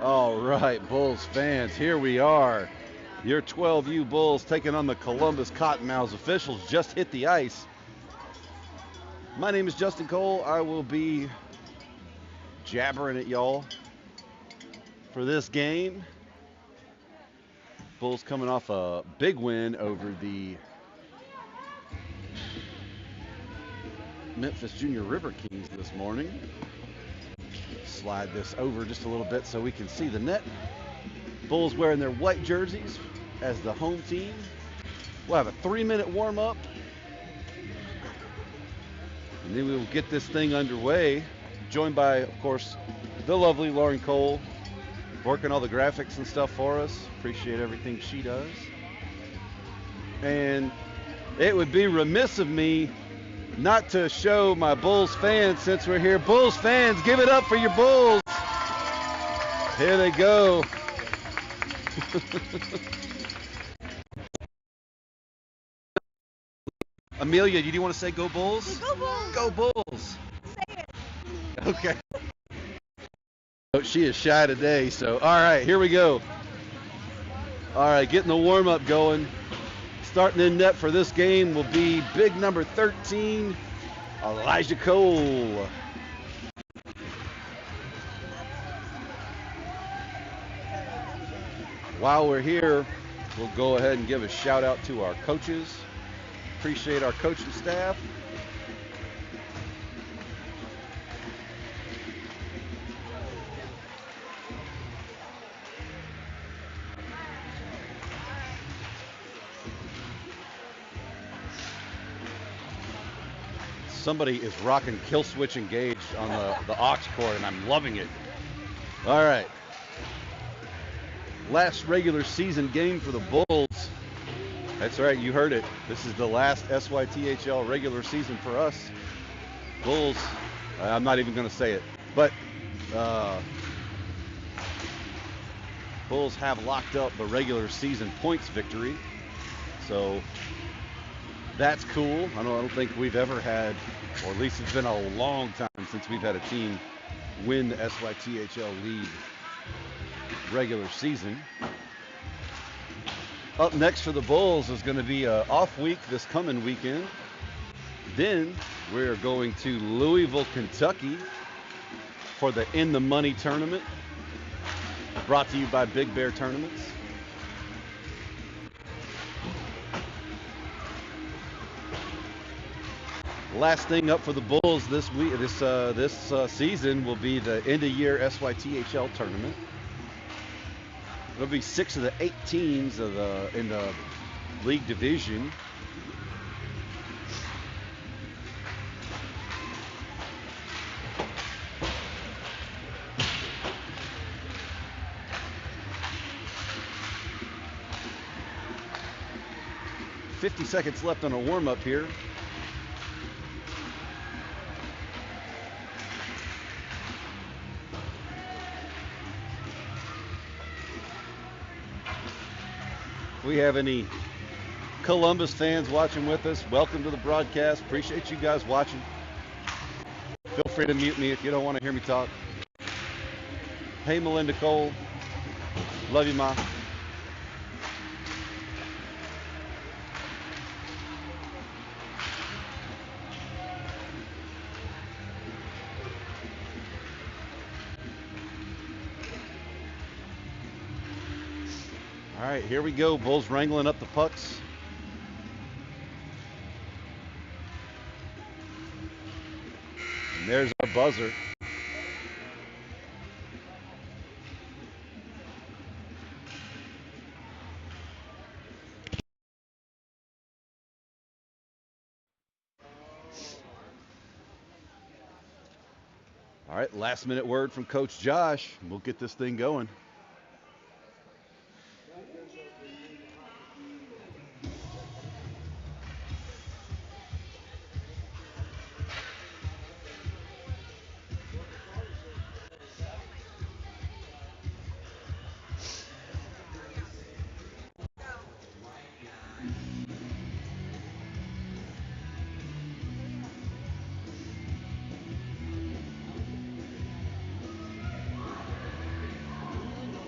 All right, Bulls fans, here we are. Your 12U Bulls taking on the Columbus Cottonmouths. Officials just hit the ice. My name is Justin Cole. I will be jabbering at y'all for this game. Bulls coming off a big win over the Memphis Junior River Kings this morning. Slide this over just a little bit so we can see the net. Bulls wearing their white jerseys as the home team. We'll have a 3-minute warm-up. And then we will get this thing underway. Joined by, of course, the lovely Lauren Cole, working all the graphics and stuff for us. Appreciate everything she does. And it would be remiss of me not to show my Bulls fans since we're here. Bulls fans, give it up for your Bulls. Here they go. Amelia, do you want to say go Bulls? Go Bulls! Go Bulls! Say it! Okay. She is shy today, so all right, here we go. All right, getting the warm-up going. Starting in net for this game will be big number 13, Elijah Cole. While we're here, we'll go ahead and give a shout out to our coaches. Appreciate our coaching staff. Somebody is rocking Kill Switch Engaged on the aux cord, and I'm loving it. All right. Last regular season game for the Bulls. That's right, you heard it. This is the last SYTHL regular season for us. Bulls, I'm not even going to say it, but Bulls have locked up the regular season points victory. So that's cool. I don't think we've ever had, or at least it's been a long time since we've had a team win the SYTHL league regular season. Up next for the Bulls is going to be an off week this coming weekend. Then we're going to Louisville, Kentucky for the In the Money tournament, brought to you by Big Bear Tournaments. Last thing up for the Bulls this week, this season will be the end of year SYTHL tournament. It'll be 6 of the 8 teams in the league division. $50 seconds left on a warm-up here. If we have any Columbus fans watching with us, welcome to the broadcast. Appreciate you guys watching. Feel free to mute me if you don't want to hear me talk. Hey, Melinda Cole. Love you, Ma. All right, here we go. Bulls wrangling up the pucks. And there's our buzzer. All right, last minute word from Coach Josh. We'll get this thing going.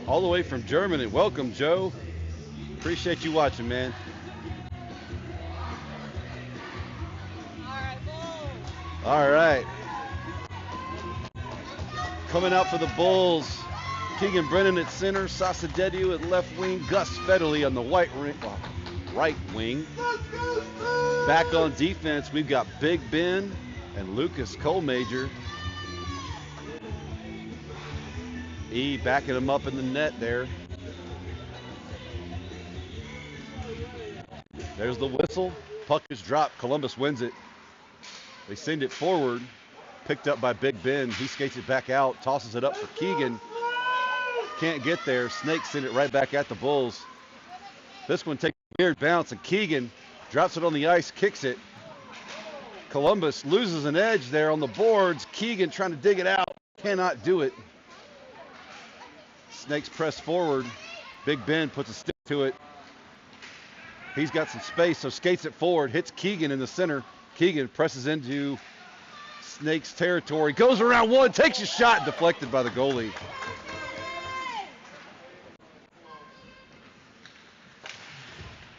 All the way from Germany. Welcome, Joe. Appreciate you watching, man. All right. Coming out for the Bulls, Keegan Brennan at center, Sasadedu at left wing, Gus Federley on the right wing. Back on defense, we've got Big Ben and Lucas Colmajor. E backing him up in the net there. There's the whistle. Puck is dropped. Columbus wins it. They send it forward. Picked up by Big Ben. He skates it back out, tosses it up for Keegan. Can't get there. Snakes send it right back at the Bulls. This one takes a weird bounce, and Keegan drops it on the ice, kicks it. Columbus loses an edge there on the boards. Keegan trying to dig it out. Cannot do it. Snakes press forward. Big Ben puts a stick to it. He's got some space, so skates it forward, hits Keegan in the center. Keegan presses into Snakes territory, goes around one, takes a shot, deflected by the goalie.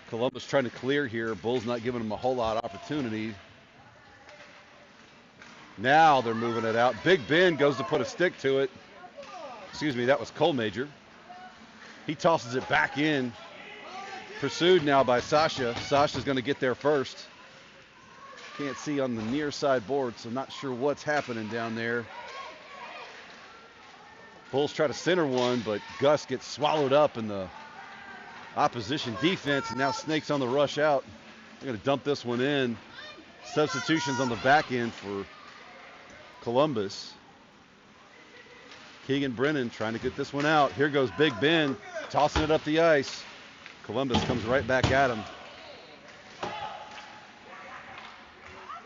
Columbus trying to clear here. Bulls not giving them a whole lot of opportunity. Now they're moving it out. Big Ben goes to put a stick to it. Excuse me, that was Colmajor. He tosses it back in. Pursued now by Sasha. Sasha's going to get there first. Can't see on the near side board, so not sure what's happening down there. Bulls try to center one, but Gus gets swallowed up in the opposition defense, and now Snakes on the rush out. They're going to dump this one in. Substitutions on the back end for Columbus. Keegan Brennan trying to get this one out. Here goes Big Ben, tossing it up the ice. Columbus comes right back at him.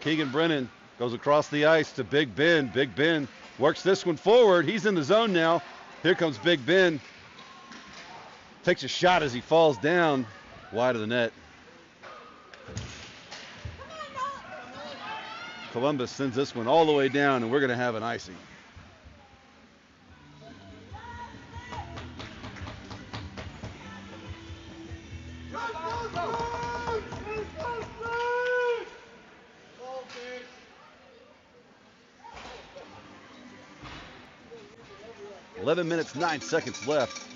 Keegan Brennan goes across the ice to Big Ben. Big Ben works this one forward. He's in the zone now. Here comes Big Ben. Takes a shot as he falls down wide of the net. Columbus sends this one all the way down, and we're going to have an icing. .11 minutes, 9 seconds left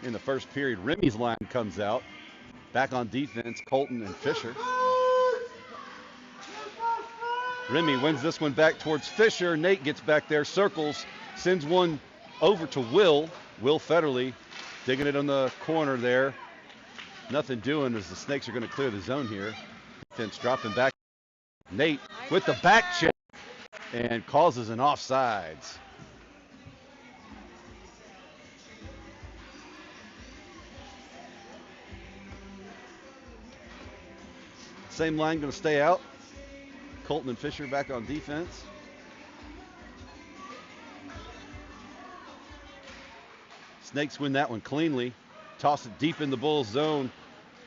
in the first period. Remy's line comes out. Back on defense, Colton and Fisher. Remy wins this one back towards Fisher. Nate gets back there, circles, sends one over to Will. Will Federley digging it on the corner there. Nothing doing as the Snakes are going to clear the zone here. Defense dropping back. Nate with the back check and causes an offsides. Same line going to stay out. Colton and Fisher back on defense. Snakes win that one cleanly. Toss it deep in the Bulls zone.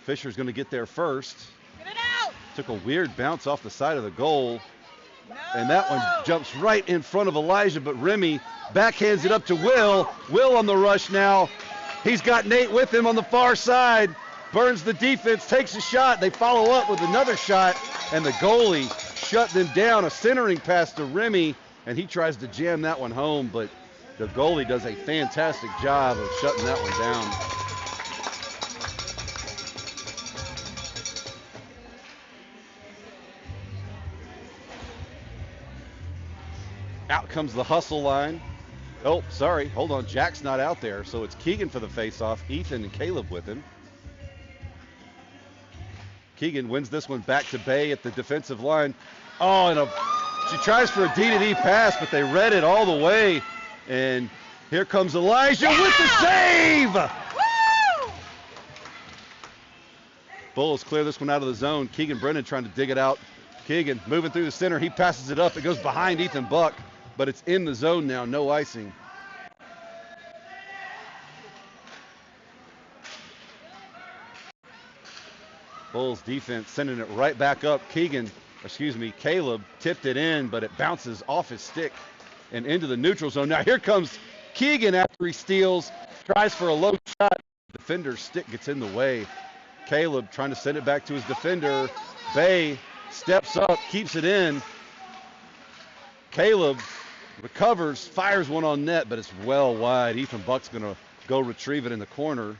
Fisher's going to get there first. Get it out! Took a weird bounce off the side of the goal. No! And that one jumps right in front of Elijah, but Remy backhands it up to Will. Will on the rush now. He's got Nate with him on the far side. Burns the defense, takes a shot. They follow up with another shot, and the goalie shut them down. A centering pass to Remy, and he tries to jam that one home, but the goalie does a fantastic job of shutting that one down. Out comes the hustle line. Oh, sorry, hold on, Jack's not out there, so it's Keegan for the face-off. Ethan and Caleb with him. Keegan wins this one back to Bay at the defensive line. Oh, and she tries for a D-to-D pass, but they read it all the way. And here comes Elijah with the save! Woo! Bulls clear this one out of the zone. Keegan Brennan trying to dig it out. Keegan moving through the center. He passes it up. It goes behind Ethan Buck, but it's in the zone now. No icing. Bulls defense sending it right back up. Caleb tipped it in, but it bounces off his stick and into the neutral zone. Now here comes Keegan after he steals. tries for a low shot. Defender's stick gets in the way. Caleb trying to send it back to his defender. Bay steps up, keeps it in. Caleb recovers, fires one on net, but it's well wide. Ethan Buck's going to go retrieve it in the corner.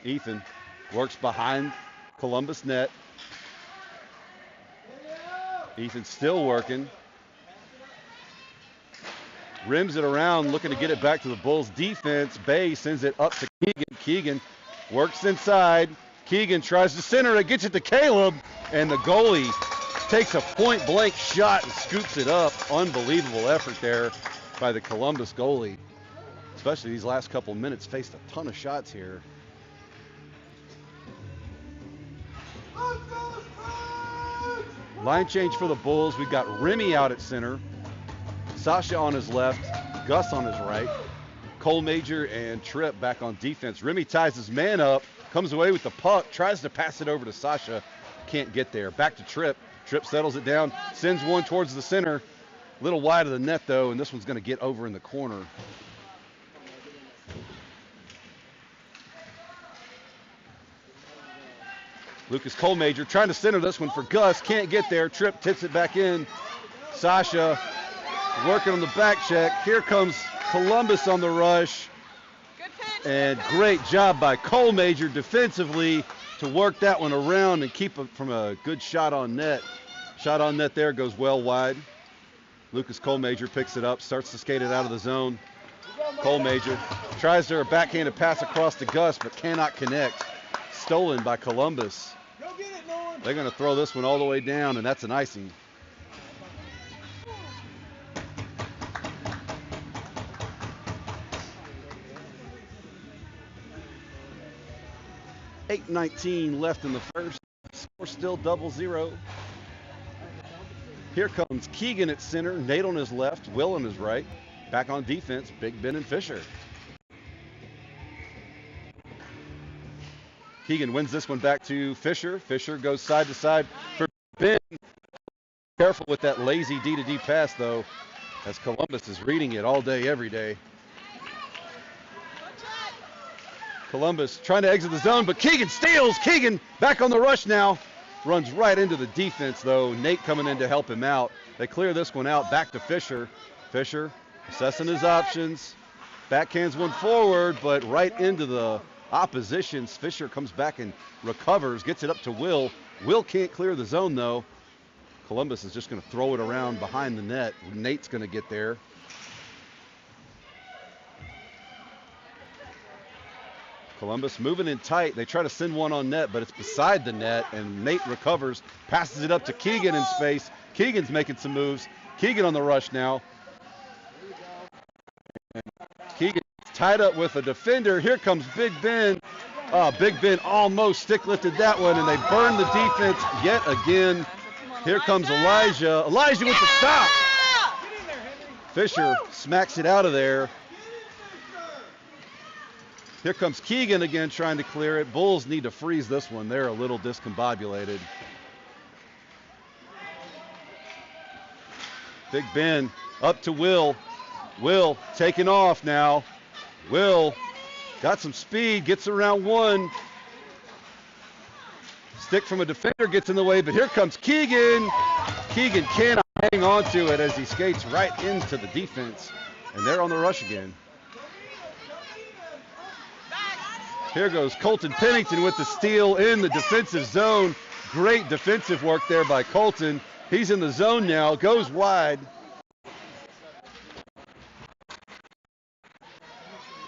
Ethan works behind Columbus net. Ethan still working. Rims it around, looking to get it back to the Bulls defense. Bay sends it up to Keegan. Keegan works inside. Keegan tries to center it, gets it to Caleb, and the goalie takes a point-blank shot and scoops it up. Unbelievable effort there by the Columbus goalie. Especially these last couple minutes, faced a ton of shots here. Line change for the Bulls. We've got Remy out at center. Sasha on his left, Gus on his right. Cole Major and Tripp back on defense. Remy ties his man up, comes away with the puck, tries to pass it over to Sasha, can't get there. Back to Tripp. Tripp settles it down, sends one towards the center. A little wide of the net though, and this one's going to get over in the corner. Lucas Cole Major trying to center this one for Gus, can't get there. Tripp tips it back in. Sasha working on the back check. Here comes Columbus on the rush. And great job by Cole Major defensively to work that one around and keep it from a good shot on net. Shot on net there, goes well wide. Lucas Cole Major picks it up, starts to skate it out of the zone. Cole Major tries to backhanded pass across to Gus, but cannot connect. Stolen by Columbus. They're going to throw this one all the way down, and that's an icing. .8:19 left in the first. Score still 0-0. Here comes Keegan at center, Nate on his left, Will on his right. Back on defense, Big Ben and Fisher. Keegan wins this one back to Fisher. Fisher goes side to side for Ben. Careful with that lazy D-to-D pass, though, as Columbus is reading it all day, every day. Columbus trying to exit the zone, but Keegan steals. Keegan back on the rush now. Runs right into the defense, though. Nate coming in to help him out. They clear this one out. Back to Fisher. Fisher assessing his options. Backhands one forward, but right into the opposition. Fisher comes back and recovers, gets it up to Will. Will can't clear the zone, though. Columbus is just going to throw it around behind the net. Nate's going to get there. Columbus moving in tight. They try to send one on net, but it's beside the net, and Nate recovers, passes it up to Keegan in space. Keegan's making some moves. Keegan on the rush now. And Keegan tied up with a defender. Here comes Big Ben. Big Ben almost stick lifted that one, and they burn the defense yet again. Here comes Elijah. Elijah with the stop. Fisher smacks it out of there. Here comes Keegan again trying to clear it. Bulls need to freeze this one. They're a little discombobulated. Big Ben up to Will. Will taking off now. Will got some speed, gets around one. Stick from a defender gets in the way, but here comes Keegan. Keegan cannot hang on to it as he skates right into the defense. And they're on the rush again. Here goes Colton Pennington with the steal in the defensive zone. Great defensive work there by Colton. He's in the zone now, goes wide.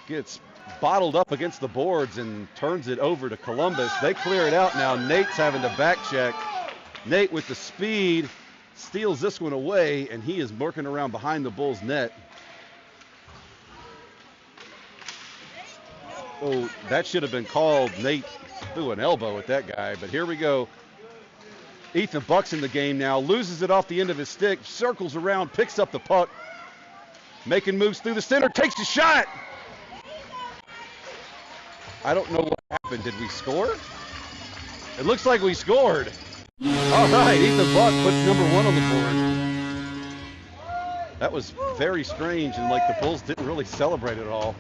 Gets bottled up against the boards and turns it over to Columbus. They clear it out now. Nate's having to back check. Nate with the speed steals this one away, and he is working around behind the Bulls net. Oh, that should have been called. Nate threw an elbow at that guy, but here we go. Ethan Buck's in the game now, loses it off the end of his stick, circles around, picks up the puck, making moves through the center, takes the shot. I don't know what happened. Did we score? It looks like we scored. All right, Ethan Buck puts number 1 on the board. That was very strange, and like the Bulls didn't really celebrate it all.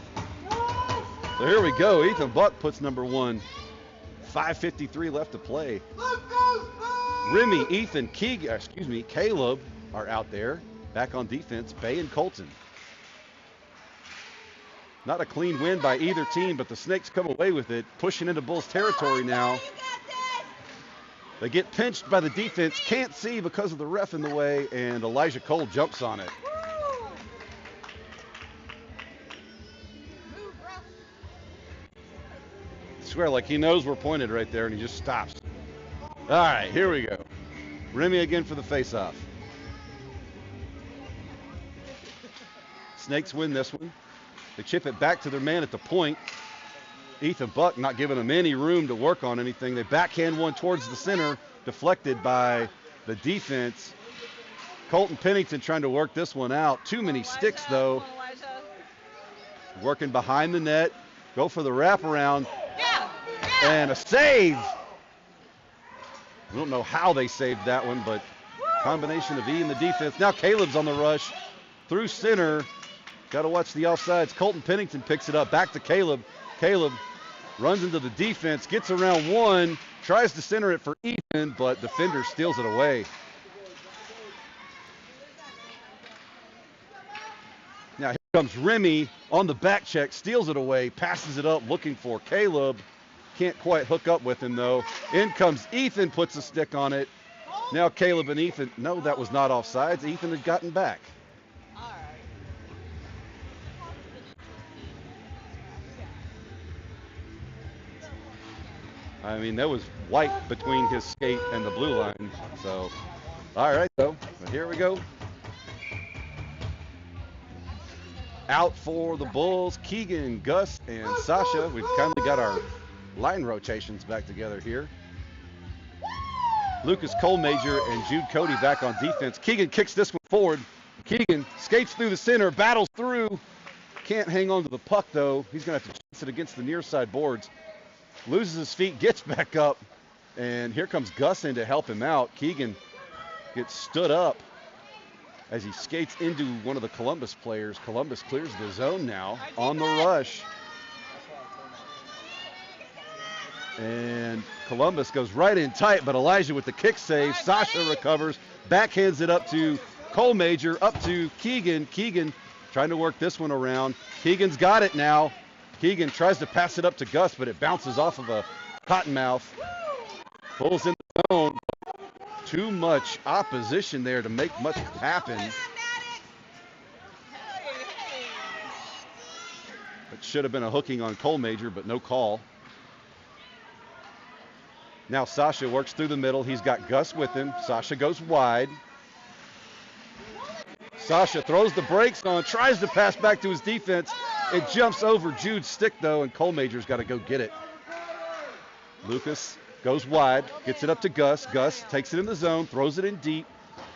So here we go. Ethan Buck puts number one. 5:53 left to play. Remy, Ethan, Caleb are out there. Back on defense, Bay and Colton. Not a clean win by either team, but the Snakes come away with it, pushing into Bulls territory now. They get pinched by the defense, can't see because of the ref in the way, and Elijah Cole jumps on it. I swear, like he knows we're pointed right there, and he just stops. All right, here we go. Remy again for the face-off. Snakes win this one. They chip it back to their man at the point. Ethan Buck not giving them any room to work on anything. They backhand one towards the center, deflected by the defense. Colton Pennington trying to work this one out. Too many sticks, though. Working behind the net. Go for the wraparound. And a save. I don't know how they saved that one, but combination of E and the defense. Now Caleb's on the rush through center. Got to watch the offsides. Colton Pennington picks it up. Back to Caleb. Caleb runs into the defense, gets around one, tries to center it for Ethan, but defender steals it away. Now here comes Remy on the back check, steals it away, passes it up, looking for Caleb. Can't quite hook up with him, though. In comes Ethan, puts a stick on it. Now Caleb and Ethan. No, that was not offsides. Ethan had gotten back. I mean, that was white between his skate and the blue line. So, all right, though. But here we go. Out for the Bulls, Keegan, Gus, and Sasha. We've kindly got our line rotations back together here. Lucas Colemager and Jude Cody back on defense. Keegan kicks this one forward. Keegan skates through the center, battles through. Can't hang on to the puck, though. He's going to have to chase it against the near side boards. Loses his feet, gets back up, and here comes Gus in to help him out. Keegan gets stood up as he skates into one of the Columbus players. Columbus clears the zone now on the rush. And Columbus goes right in tight, but Elijah with the kick save. Sasha recovers, backhands it up to Colemager, up to Keegan. Keegan trying to work this one around. Keegan's got it now. Keegan tries to pass it up to Gus, but it bounces off of a Cottonmouth. Pulls in the zone. Too much opposition there to make much happen. It should have been a hooking on Colemager, but no call. Now Sasha works through the middle. He's got Gus with him. Sasha goes wide. Sasha throws the brakes on, tries to pass back to his defense. It jumps over Jude's stick, though, and Colemager's got to go get it. Lucas goes wide, gets it up to Gus. Gus takes it in the zone, throws it in deep,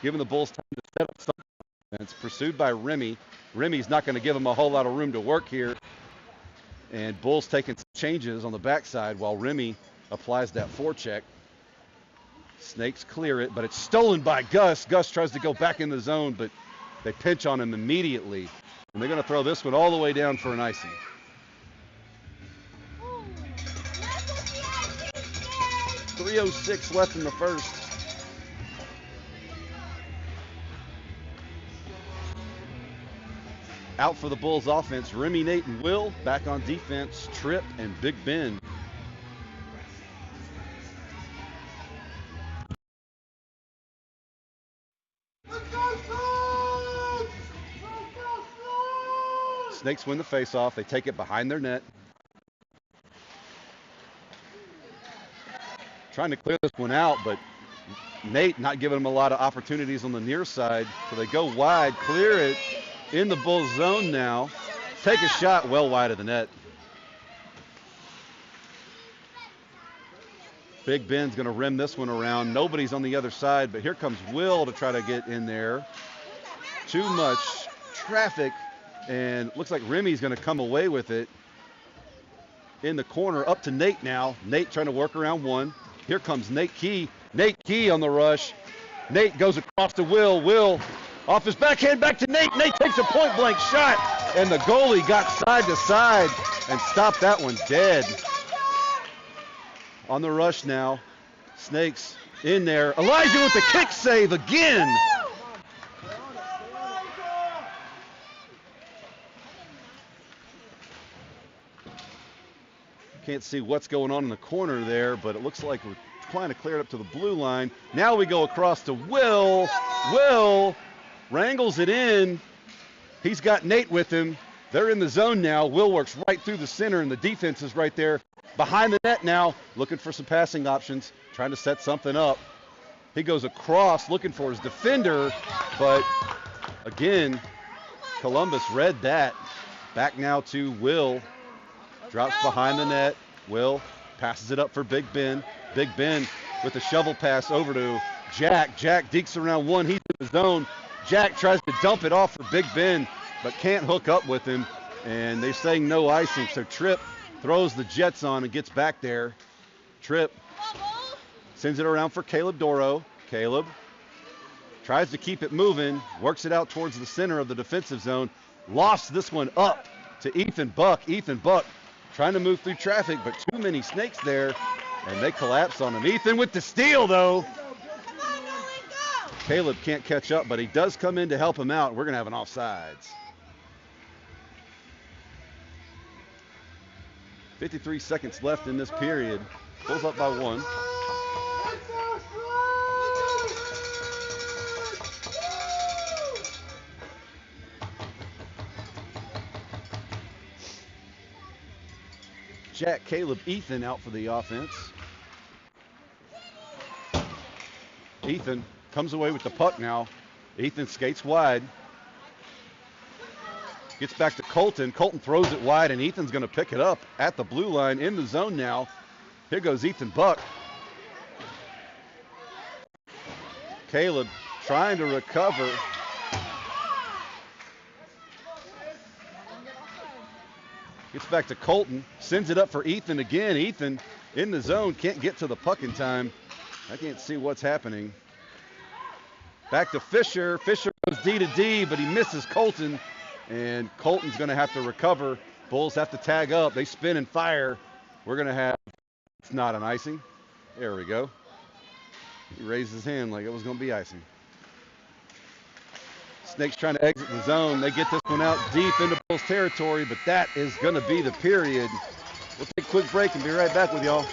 giving the Bulls time to set up something. And it's pursued by Remy. Remy's not going to give him a whole lot of room to work here. And Bulls taking some changes on the backside while Remy applies that forecheck. Snakes clear it, but it's stolen by Gus. Gus tries to go back in the zone, but they pinch on him immediately. And they're going to throw this one all the way down for an icing. .306 left in the first. Out for the Bulls offense, Remy, Nate, and Will. Back on defense, Tripp and Big Ben. Snakes win the faceoff. They take it behind their net. Trying to clear this one out, but Nate not giving them a lot of opportunities on the near side. So they go wide, clear it in the Bulls zone now. Take a shot well wide of the net. Big Ben's going to rim this one around. Nobody's on the other side, but here comes Will to try to get in there. Too much traffic. And looks like Remy's going to come away with it in the corner. Up to Nate now. Nate trying to work around one. Here comes Nate Key. Nate Key on the rush. Nate goes across to Will. Will Off his backhand, back to Nate. Nate takes a point-blank shot, and the goalie got side to side and stopped that one dead. On the rush now, Snakes in there. Elijah with the kick save again. Can't see what's going on in the corner there, but it looks like we're trying to clear it up to the blue line. Now we go across to Will. Will wrangles it in. He's got Nate with him. They're in the zone now. Will works right through the center, and the defense is right there behind the net now, looking for some passing options, trying to set something up. He goes across looking for his defender, but again, Columbus read that. Back now to Will. Drops behind the net. Will passes it up for Big Ben. Big Ben with a shovel pass over to Jack. Jack dekes around one. He's in the zone. Jack tries to dump it off for Big Ben, but can't hook up with him. And they're saying no icing. So Tripp throws the Jets on and gets back there. Tripp sends it around for Caleb Doro. Caleb tries to keep it moving. Works it out towards the center of the defensive zone. Lost this one up to Ethan Buck. Ethan Buck trying to move through traffic, but too many Snakes there, and they collapse on him. Ethan with the steal, though. Caleb can't catch up, but he does come in to help him out. We're going to have an offsides. 53 seconds left in this period. Pulls up by one. Jack, Caleb, Ethan out for the offense. Ethan comes away with the puck now. Ethan skates wide. Gets back to Colton. Colton throws it wide, and Ethan's going to pick it up at the blue line in the zone now. Here goes Ethan Buck. Caleb trying to recover. Gets back to Colton, sends it up for Ethan again. Ethan in the zone, can't get to the puck in time. I can't see what's happening. Back to Fisher. Fisher goes D to D, but he misses Colton, and Colton's going to have to recover. Bulls have to tag up. They spin and fire. We're going to have, it's not an icing. There we go. He raised his hand like it was going to be icing. Snakes trying to exit the zone. They get this one out deep into Bulls territory, but that is going to be the period. We'll take a quick break and be right back with y'all.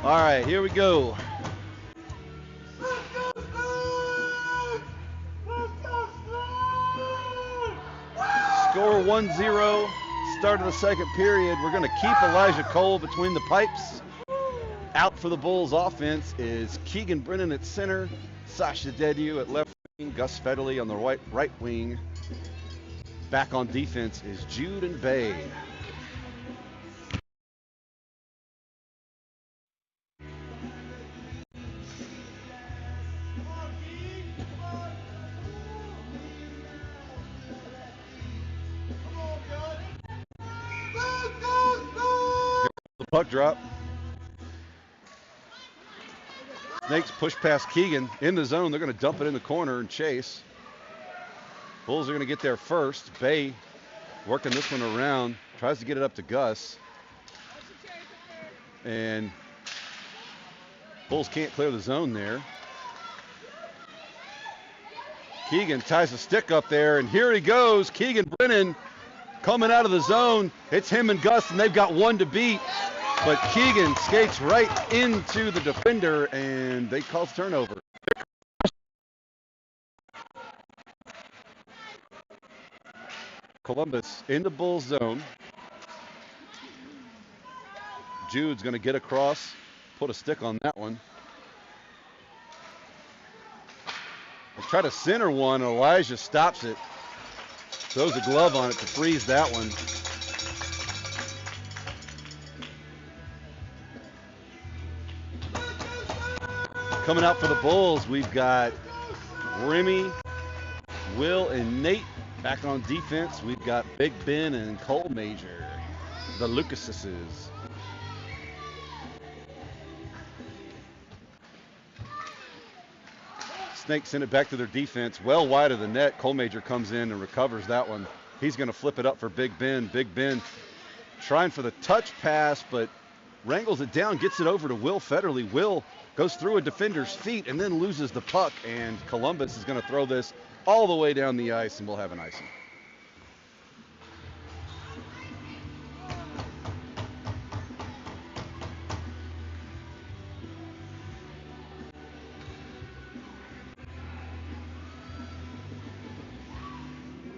All right, here we go. Score 1-0. Start of the second period. We're going to keep Elijah Cole between the pipes. Out for the Bulls offense is Keegan Brennan at center, Sasha Dediu at left wing, Gus Federle on the right wing. Back on defense is Jude and Bay. Puck drop. Snakes push past Keegan in the zone. They're going to dump it in the corner and chase. Bulls are going to get there first. Bay working this one around. Tries to get it up to Gus. And Bulls can't clear the zone there. Keegan ties the stick up there, and here he goes. Keegan Brennan coming out of the zone. It's him and Gus, and they've got one to beat. But Keegan skates right into the defender, and they call turnover. Columbus in the Bulls zone. Jude's going to get across, put a stick on that one. Try to center one, and Elijah stops it. Throws a glove on it to freeze that one. Coming out for the Bulls, we've got Remy, Will, and Nate back on defense. We've got Big Ben and Cole Major, the Lucases. Snakes send it back to their defense, well wide of the net. Cole Major comes in and recovers that one. He's going to flip it up for Big Ben. Big Ben trying for the touch pass, but wrangles it down, gets it over to Will Federley. Will goes through a defender's feet and then loses the puck, and Columbus is going to throw this all the way down the ice, and we'll have an icing.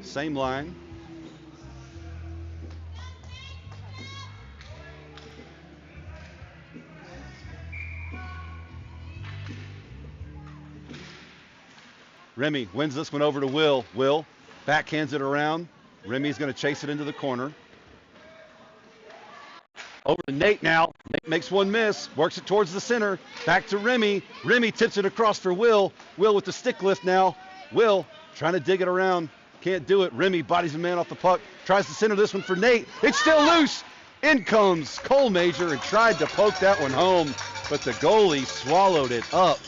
Same line. Remy wins this one over to Will. Will backhands it around. Remy's going to chase it into the corner. Over to Nate now. Nate makes one miss. Works it towards the center. Back to Remy. Remy tips it across for Will. Will with the stick lift now. Will trying to dig it around. Can't do it. Remy bodies a man off the puck. Tries to center this one for Nate. It's still loose. In comes Cole Major and tried to poke that one home, but the goalie swallowed it up.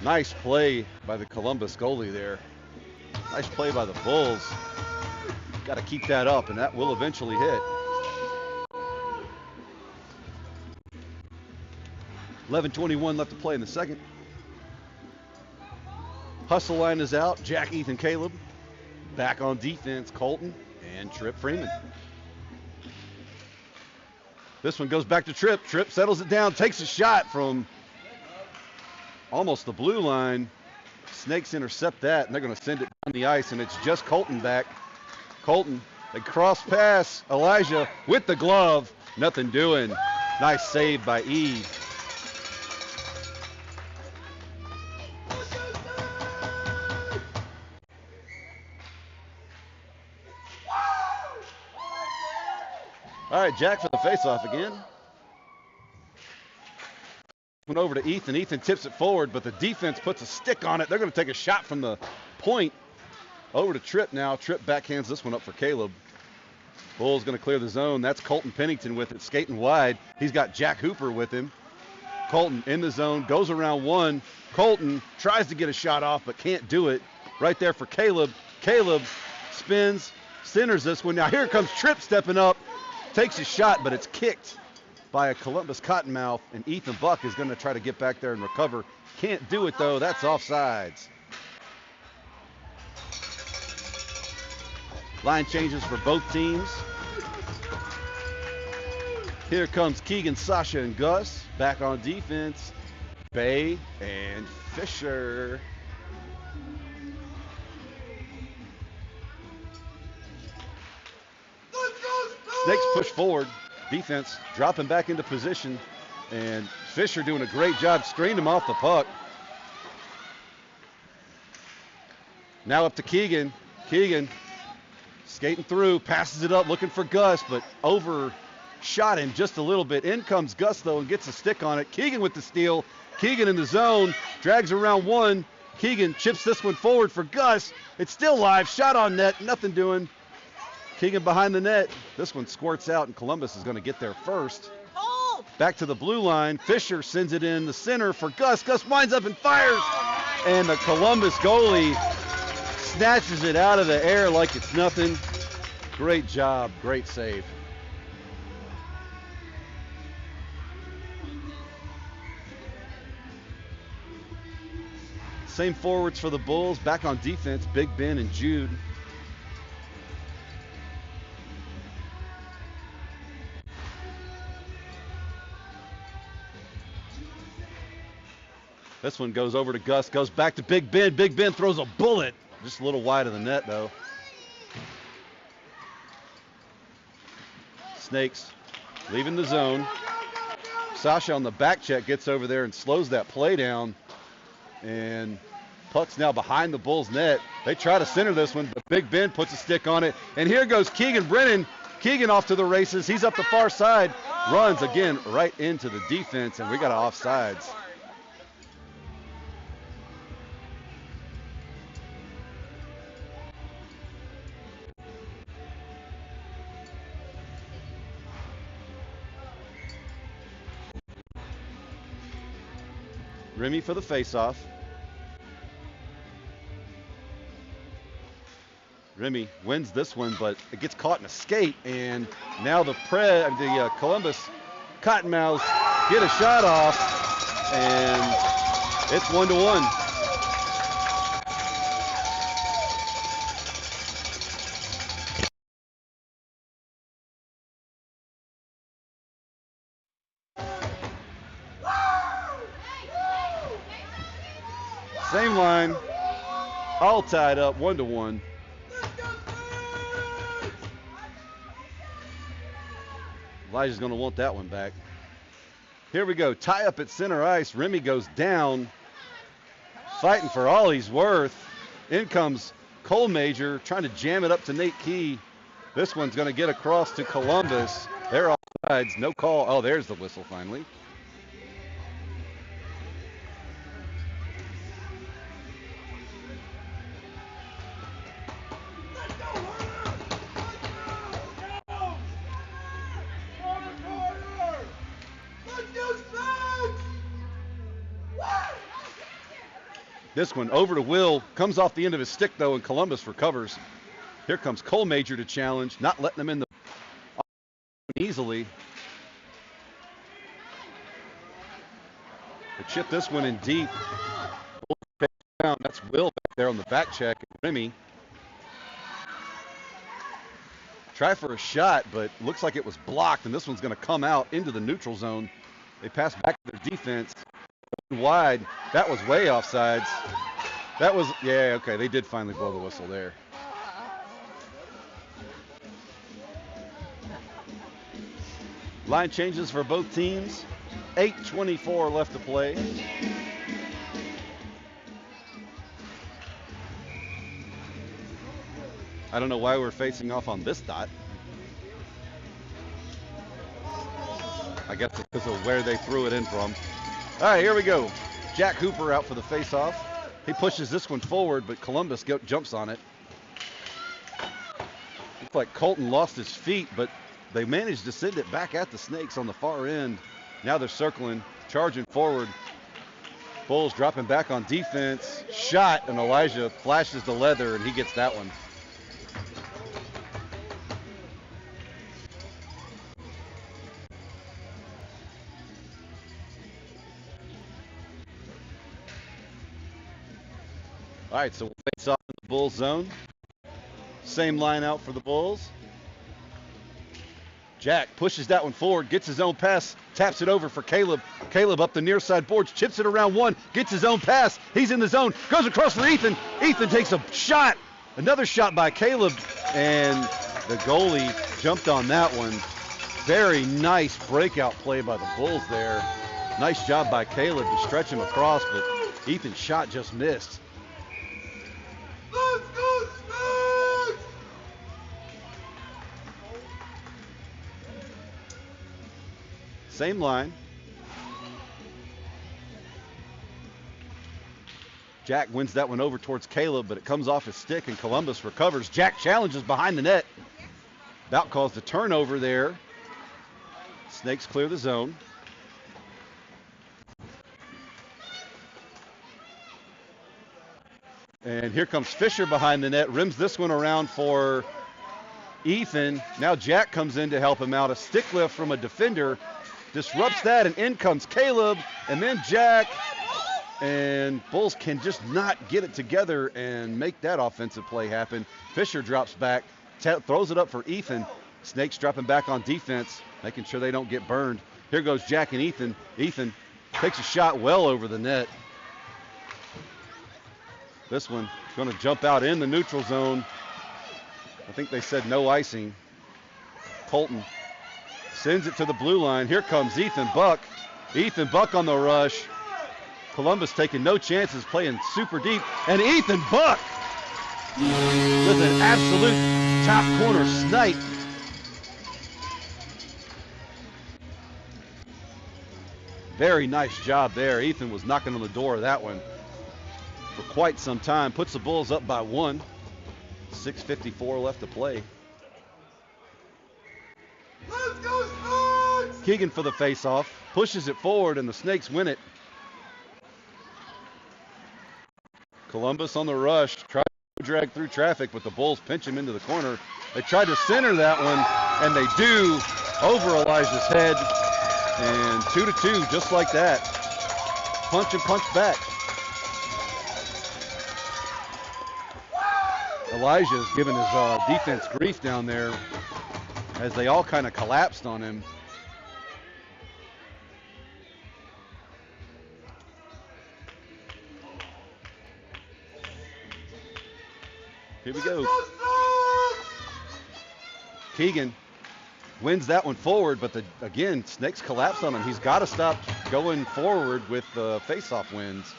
Nice play by the Columbus goalie there. Nice play by the Bulls. Got to keep that up, and that will eventually hit. 11:21 left to play in the second. Hustle line is out. Jack, Ethan, Caleb. Back on defense, Colton and Tripp Freeman. This one goes back to Tripp. Tripp settles it down, takes a shot from almost the blue line. Snakes intercept that, and they're going to send it down the ice, and it's just Colton back. Colton, a cross pass. Elijah with the glove. Nothing doing. Nice save by Eve. All right, Jack for the faceoff again. Went over to Ethan. Ethan tips it forward, but the defense puts a stick on it. They're going to take a shot from the point. Over to Tripp now. Tripp backhands this one up for Caleb. Bull's going to clear the zone. That's Colton Pennington with it, skating wide. He's got Jack Hooper with him. Colton in the zone, goes around one. Colton tries to get a shot off, but can't do it. Right there for Caleb. Caleb spins, centers this one. Now here comes Tripp stepping up. Takes a shot, but it's kicked by a Columbus Cottonmouth, and Ethan Buck is going to try to get back there and recover. Can't do it, though. That's offsides. Line changes for both teams. Here comes Keegan, Sasha, and Gus. Back on defense, Bay and Fisher. Snakes push forward. Defense dropping back into position. And Fisher doing a great job, screened him off the puck. Now up to Keegan. Keegan skating through, passes it up, looking for Gus, but overshot him just a little bit. In comes Gus, though, and gets a stick on it. Keegan with the steal. Keegan in the zone, drags around one. Keegan chips this one forward for Gus. It's still live, shot on net, nothing doing. Keegan behind the net. This one squirts out, and Columbus is going to get there first. Back to the blue line. Fisher sends it in the center for Gus. Gus winds up and fires. And the Columbus goalie snatches it out of the air like it's nothing. Great job. Great save. Same forwards for the Bulls. Back on defense, Big Ben and Jude. This one goes over to Gus, goes back to Big Ben. Big Ben throws a bullet. Just a little wide of the net, though. Snakes leaving the zone. Sasha on the back check gets over there and slows that play down. And Puck's now behind the Bulls net. They try to center this one, but Big Ben puts a stick on it. And here goes Keegan Brennan. Keegan off to the races. He's up the far side. Runs again right into the defense, and we got offsides. Remy for the faceoff. Remy wins this one, but it gets caught in a skate, and now the Columbus Cottonmouths get a shot off, and it's 1-1. Same line, all tied up, 1-1. Elijah's going to want that one back. Here we go, tie up at center ice. Remy goes down, fighting for all he's worth. In comes Cole Major, trying to jam it up to Nate Key. This one's going to get across to Columbus. They're offsides, no call. Oh, there's the whistle finally. This one over to Will, comes off the end of his stick though, and Columbus recovers. Here comes Cole Major to challenge, not letting them in the easily. They chip this one in deep. That's Will back there on the back check. Remy try for a shot, but looks like it was blocked, and this one's going to come out into the neutral zone. They pass back to their defense. Wide. That was way offsides. That was, yeah, okay. They did finally blow the whistle there. Line changes for both teams. 8:24 left to play. I don't know why we're facing off on this dot. I guess it's because of where they threw it in from. All right, here we go. Jack Hooper out for the faceoff. He pushes this one forward, but Columbus jumps on it. Looks like Colton lost his feet, but they managed to send it back at the Snakes on the far end. Now they're circling, charging forward. Bulls dropping back on defense. Shot, and Elijah flashes the leather, and he gets that one. All right, so we'll face off in the Bulls zone. Same line out for the Bulls. Jack pushes that one forward, gets his own pass, taps it over for Caleb. Caleb up the near side boards, chips it around one, gets his own pass. He's in the zone, goes across for Ethan. Ethan takes a shot, another shot by Caleb, and the goalie jumped on that one. Very nice breakout play by the Bulls there. Nice job by Caleb to stretch him across, but Ethan's shot just missed. Same line. Jack wins that one over towards Caleb, but it comes off his stick and Columbus recovers. Jack challenges behind the net. About caused a turnover there. Snakes clear the zone. And here comes Fisher behind the net, rims this one around for Ethan. Now Jack comes in to help him out. A stick lift from a defender disrupts that, and in comes Caleb, and then Jack, and Bulls can just not get it together and make that offensive play happen. Fisher drops back, throws it up for Ethan. Snakes dropping back on defense, making sure they don't get burned. Here goes Jack and Ethan. Ethan takes a shot well over the net. This one going to jump out in the neutral zone. I think they said no icing. Colton sends it to the blue line. Here comes Ethan Buck. Ethan Buck on the rush. Columbus taking no chances, playing super deep. And Ethan Buck with an absolute top corner snipe. Very nice job there. Ethan was knocking on the door of that one for quite some time. Puts the Bulls up by 1. 6:54 left to play. Let's go, Snakes! Keegan for the face-off. Pushes it forward, and the Snakes win it. Columbus on the rush. Tries to drag through traffic, but the Bulls pinch him into the corner. They tried to center that one, and they do over Elijah's head. And 2-2, just like that. Punch and punch back. Elijah's giving his defense grief down there as they all kind of collapsed on him. Here we go. Keegan wins that one forward, but again, Snakes collapse on him. He's got to stop going forward with the face-off wins.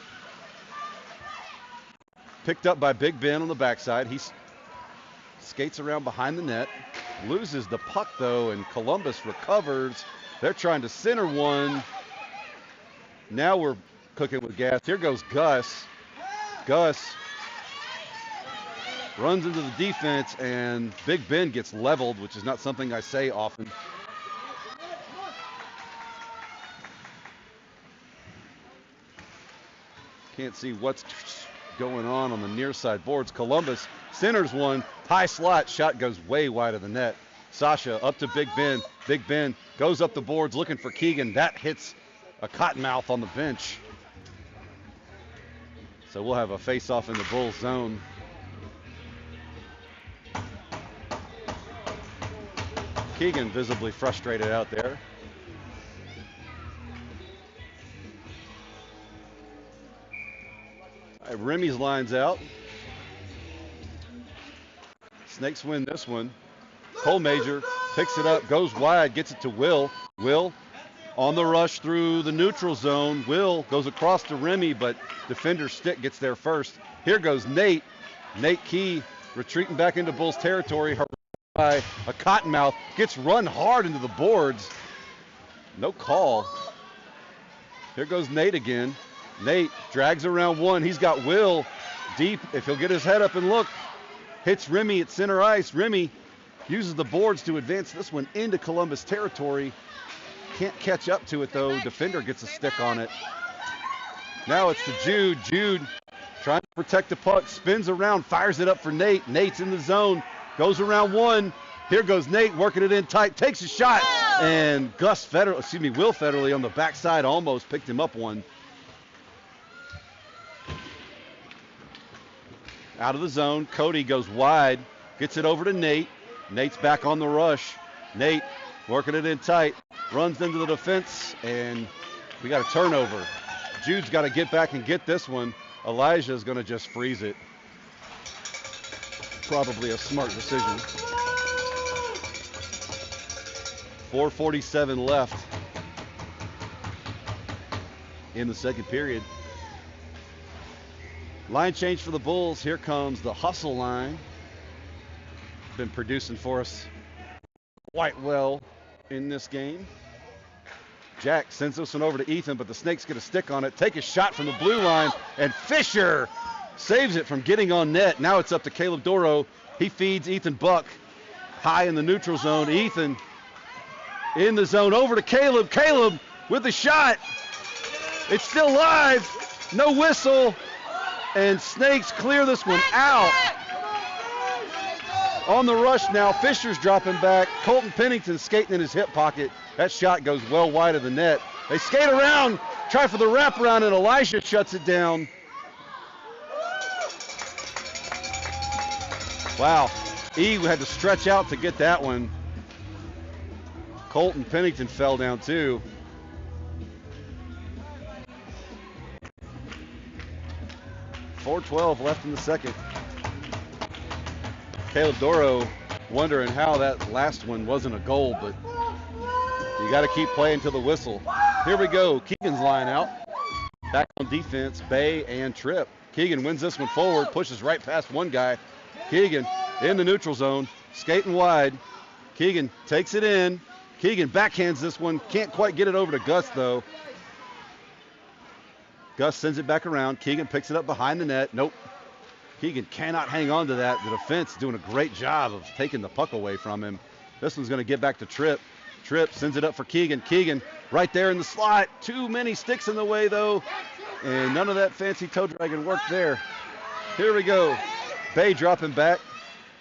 Picked up by Big Ben on the backside. He skates around behind the net, loses the puck though, and Columbus recovers. They're trying to center one. Now we're cooking with gas. Here goes Gus. Gus runs into the defense, and Big Ben gets leveled, which is not something I say often. Can't see what's going on the near side boards. Columbus centers one, high slot, shot goes way wide of the net. Sasha up to Big Ben. Big Ben goes up the boards looking for Keegan. That hits a Cottonmouth on the bench. So we'll have a face-off in the Bulls zone. Keegan visibly frustrated out there. All right, Remy's lines out. Snakes win this one. Cole Major picks it up, goes wide, gets it to Will. Will on the rush through the neutral zone. Will goes across to Remy, but defender's stick gets there first. Here goes Nate. Nate Key retreating back into Bulls territory. By a Cottonmouth, gets run hard into the boards. No call. Here goes Nate again. Nate drags around one. He's got Will deep. If he'll get his head up and look, hits Remy at center ice. Remy uses the boards to advance this one into Columbus territory. Can't catch up to it though. Defender gets a stick on it. Now it's to Jude. Jude trying to protect the puck, spins around, fires it up for Nate. Nate's in the zone. Goes around one. Here goes Nate working it in tight. Takes a shot. And Will Federley on the backside almost picked him up one. Out of the zone. Cody goes wide. Gets it over to Nate. Nate's back on the rush. Nate working it in tight. Runs into the defense. And we got a turnover. Jude's got to get back and get this one. Elijah's going to just freeze it. Probably a smart decision. 4:47 left in the second period. Line change for the Bulls. Here comes the hustle line. Been producing for us quite well in this game. Jack sends this one over to Ethan, but the Snakes get a stick on it. Take a shot from the blue line, and Fisher saves it from getting on net. Now it's up to Caleb Doro. He feeds Ethan Buck high in the neutral zone. Ethan in the zone over to Caleb. Caleb with the shot. It's still live. No whistle. And Snakes clear this one out. On the rush now. Fisher's dropping back. Colton Pennington skating in his hip pocket. That shot goes well wide of the net. They skate around, try for the wraparound, and Elijah shuts it down. Wow, E had to stretch out to get that one. Colton Pennington fell down too. .412 left in the second. Caleb Doro wondering how that last one wasn't a goal, but you got to keep playing to the whistle. Here we go, Keegan's line out. Back on defense, Bay and Tripp. Keegan wins this one forward, pushes right past one guy. Keegan in the neutral zone, skating wide. Keegan takes it in. Keegan backhands this one. Can't quite get it over to Gus, though. Gus sends it back around. Keegan picks it up behind the net. Nope. Keegan cannot hang on to that. The defense doing a great job of taking the puck away from him. This one's going to get back to Tripp. Tripp sends it up for Keegan. Keegan right there in the slot. Too many sticks in the way, though. And none of that fancy toe dragging worked there. Here we go. Bay dropping back.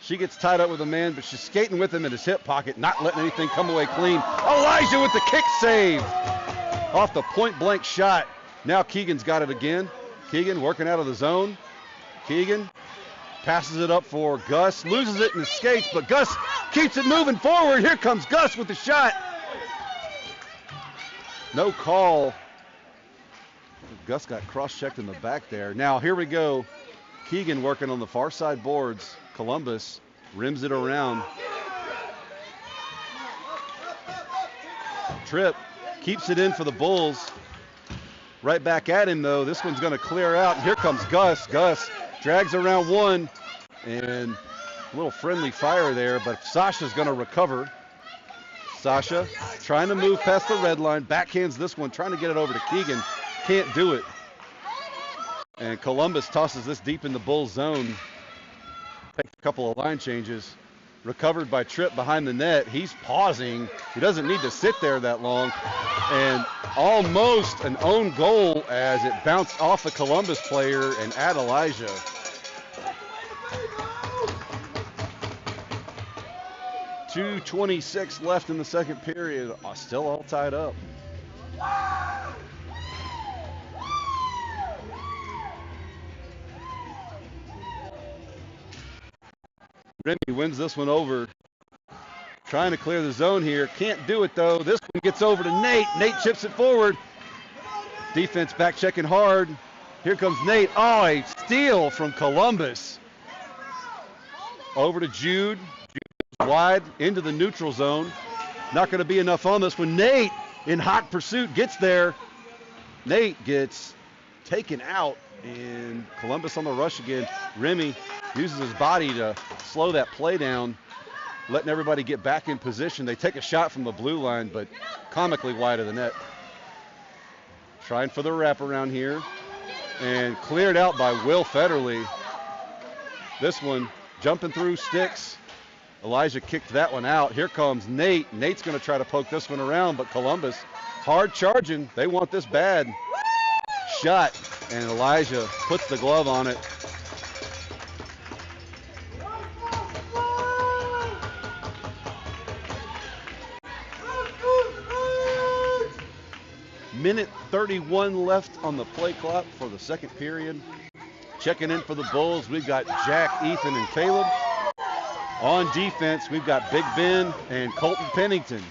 She gets tied up with a man, but she's skating with him in his hip pocket, not letting anything come away clean. Elijah with the kick save. Off the point-blank shot. Now Keegan's got it again. Keegan working out of the zone. Keegan passes it up for Gus. Loses it in the skates, but Gus keeps it moving forward. Here comes Gus with the shot. No call. Gus got cross-checked in the back there. Now here we go. Keegan working on the far side boards. Columbus rims it around. Tripp keeps it in for the Bulls. Right back at him, though. This one's going to clear out. Here comes Gus. Gus drags around one. And a little friendly fire there, but Sasha's going to recover. Sasha trying to move past the red line. Backhands this one, trying to get it over to Keegan. Can't do it. And Columbus tosses this deep in the Bulls zone. Takes a couple of line changes. Recovered by Tripp behind the net. He's pausing. He doesn't need to sit there that long. And almost an own goal as it bounced off the Columbus player and at Elijah. .226 left in the second period. Still all tied up. Remy wins this one over. Trying to clear the zone here. Can't do it, though. This one gets over to Nate. Nate chips it forward. Defense back checking hard. Here comes Nate. Oh, a steal from Columbus. Over to Jude. Jude wide into the neutral zone. Not going to be enough on this one. Nate in hot pursuit gets there. Nate gets taken out, and Columbus on the rush again. Remy uses his body to slow that play down, letting everybody get back in position. They take a shot from the blue line, but comically wide of the net. Trying for the wraparound here, and cleared out by Will Federley. This one jumping through sticks. Elijah kicked that one out. Here comes Nate. Nate's going to try to poke this one around, but Columbus hard charging. They want this bad. Shot, and Elijah puts the glove on it. Minute 31 left on the play clock for the second period. Checking in for the Bulls, we've got Jack, Ethan, and Caleb. On defense, we've got Big Ben and Colton Pennington.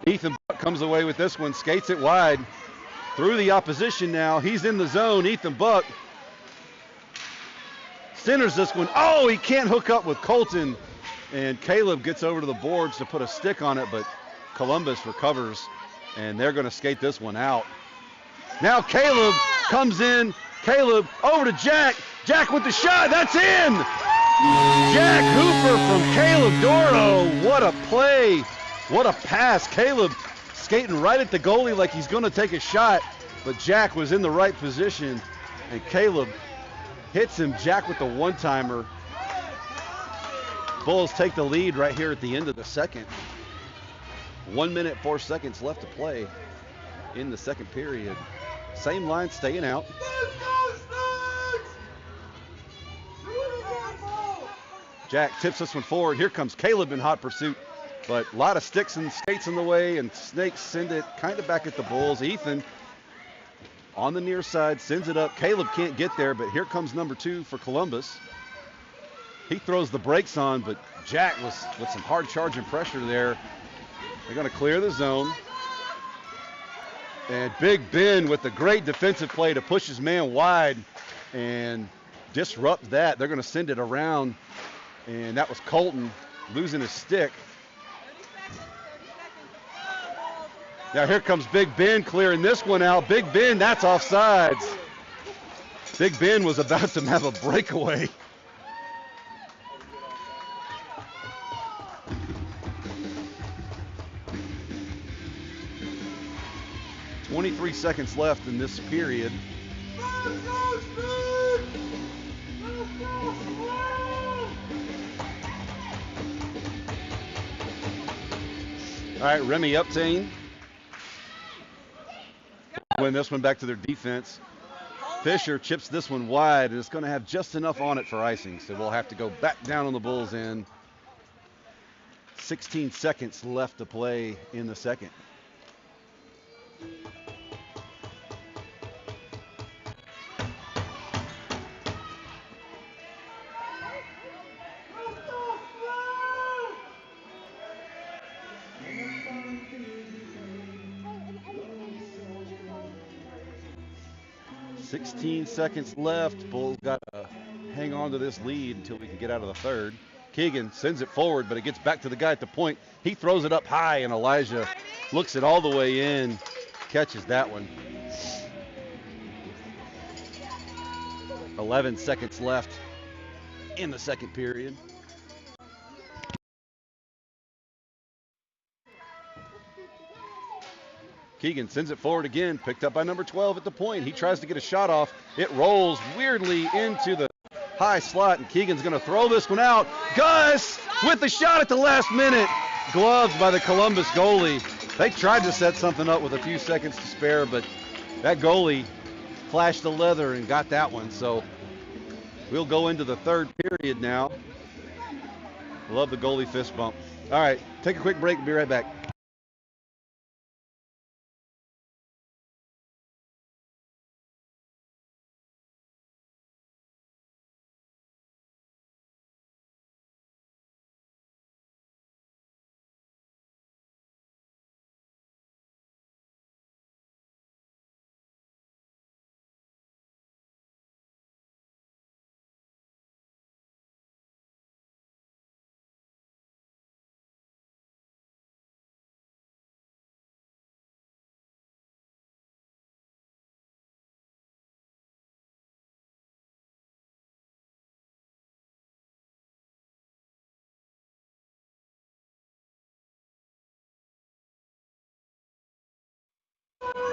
Ethan Buck comes away with this one, skates it wide. Through the opposition now, he's in the zone. Ethan Buck centers this one. Oh, he can't hook up with Colton. And Caleb gets over to the boards to put a stick on it, but Columbus recovers, and they're going to skate this one out. Now Caleb comes in. Caleb over to Jack. Jack with the shot. That's in. Jack Hooper from Caleb Doro. What a play. What a pass. Caleb skating right at the goalie like he's going to take a shot, but Jack was in the right position, and Caleb hits him. Jack with the one-timer. Bulls take the lead right here at the end of the second. 1 minute, 4 seconds left to play in the second period. Same line staying out. Jack tips this one forward. Here comes Caleb in hot pursuit, but a lot of sticks and skates in the way, and Snakes send it kind of back at the Bulls. Ethan on the near side sends it up. Caleb can't get there, but here comes number 2 for Columbus. He throws the brakes on, but Jack was with some hard charging pressure there. They're going to clear the zone. And Big Ben with the great defensive play to push his man wide and disrupt that. They're going to send it around. And that was Colton losing his stick. Now here comes Big Ben clearing this one out. Big Ben, that's offsides. Big Ben was about to have a breakaway. .23 seconds left in this period. All right, Remy Uptain win this one back to their defense. Fisher chips this one wide, and it's going to have just enough on it for icing, so we'll have to go back down on the Bulls' end. 16 seconds left to play in the second. .16 seconds left. Bulls got to hang on to this lead until we can get out of the third. Keegan sends it forward, but it gets back to the guy at the point. He throws it up high, and Elijah looks it all the way in, catches that one. 11 seconds left in the second period. Keegan sends it forward again, picked up by number 12 at the point. He tries to get a shot off. It rolls weirdly into the high slot, and Keegan's going to throw this one out. Gus with the shot at the last minute. Gloved by the Columbus goalie. They tried to set something up with a few seconds to spare, but that goalie flashed the leather and got that one. So we'll go into the third period now. Love the goalie fist bump. All right, take a quick break and be right back.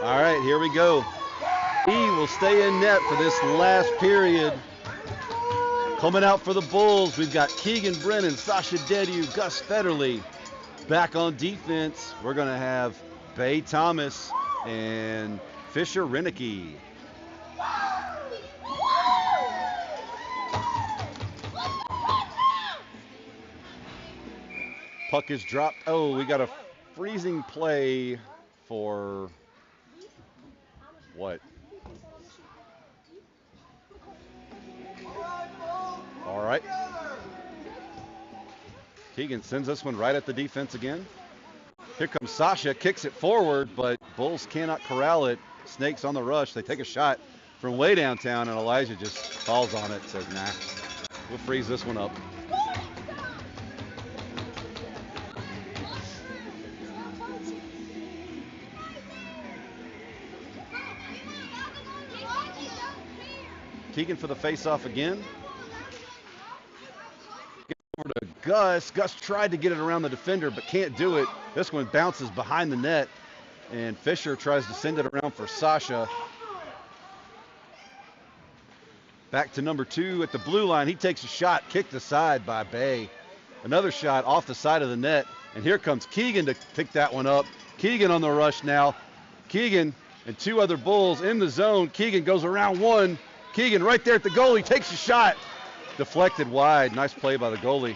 All right, here we go. He will stay in net for this last period. Coming out for the Bulls, we've got Keegan Brennan, Sasha Dediu, Gus Federley. Back on defense, we're going to have Bay Thomas and Fisher Renicky. Puck is dropped. Oh, we got a freezing play for what? All right. Keegan sends this one right at the defense again. Here comes Sasha, kicks it forward, but Bulls cannot corral it. Snakes on the rush. They take a shot from way downtown, and Elijah just falls on it, says, nah, we'll freeze this one up. Keegan for the face-off again. Get over to Gus. Gus tried to get it around the defender, but can't do it. This one bounces behind the net, and Fisher tries to send it around for Sasha. Back to number 2 at the blue line. He takes a shot, kicked aside by Bay. Another shot off the side of the net, and here comes Keegan to pick that one up. Keegan on the rush now. Keegan and 2 other Bulls in the zone. Keegan goes around one. Keegan right there at the goalie, takes a shot. Deflected wide. Nice play by the goalie.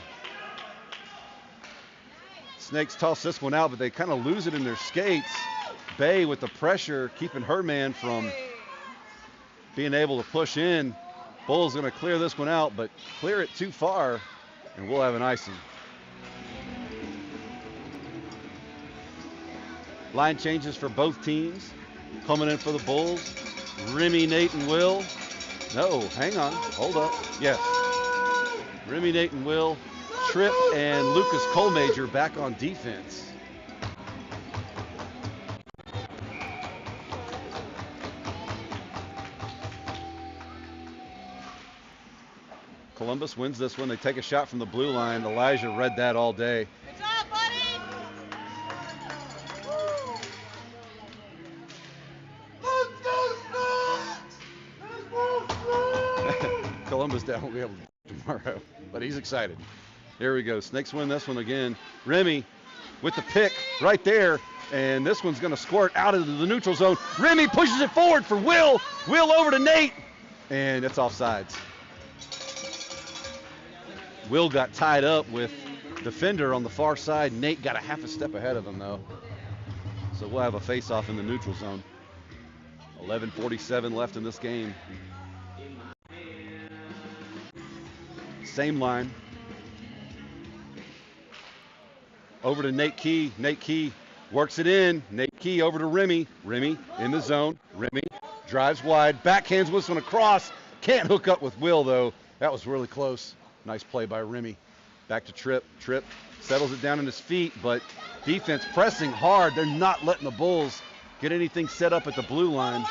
Snakes toss this one out, but they kind of lose it in their skates. Bay with the pressure, keeping her man from being able to push in. Bulls going to clear this one out, but clear it too far, and we'll have an icing. Line changes for both teams. Coming in for the Bulls, Remy, Nate, and Will. No, hang on, hold up. Yes. Remy, Nate, and Will. Tripp and Lucas Colmajor back on defense. Columbus wins this one. They take a shot from the blue line. Elijah read that all day. Good job, buddy. Let's go, Snakes! Columbus down will be able to do tomorrow, but he's excited. Here we go. Snakes win this one again. Remy with the pick right there, and this one's going to squirt out into the neutral zone. Remy pushes it forward for Will. Will over to Nate, and it's offsides. Will got tied up with defender on the far side. Nate got a half a step ahead of him, though. So we'll have a face-off in the neutral zone. 11:47 left in this game. Same line. Over to Nate Key. Nate Key works it in. Nate Key over to Remy. Remy in the zone. Remy drives wide. Backhands this one across. Can't hook up with Will, though. That was really close. Nice play by Remy. Back to Tripp. Tripp settles it down in his feet, but defense pressing hard. They're not letting the Bulls get anything set up at the blue line.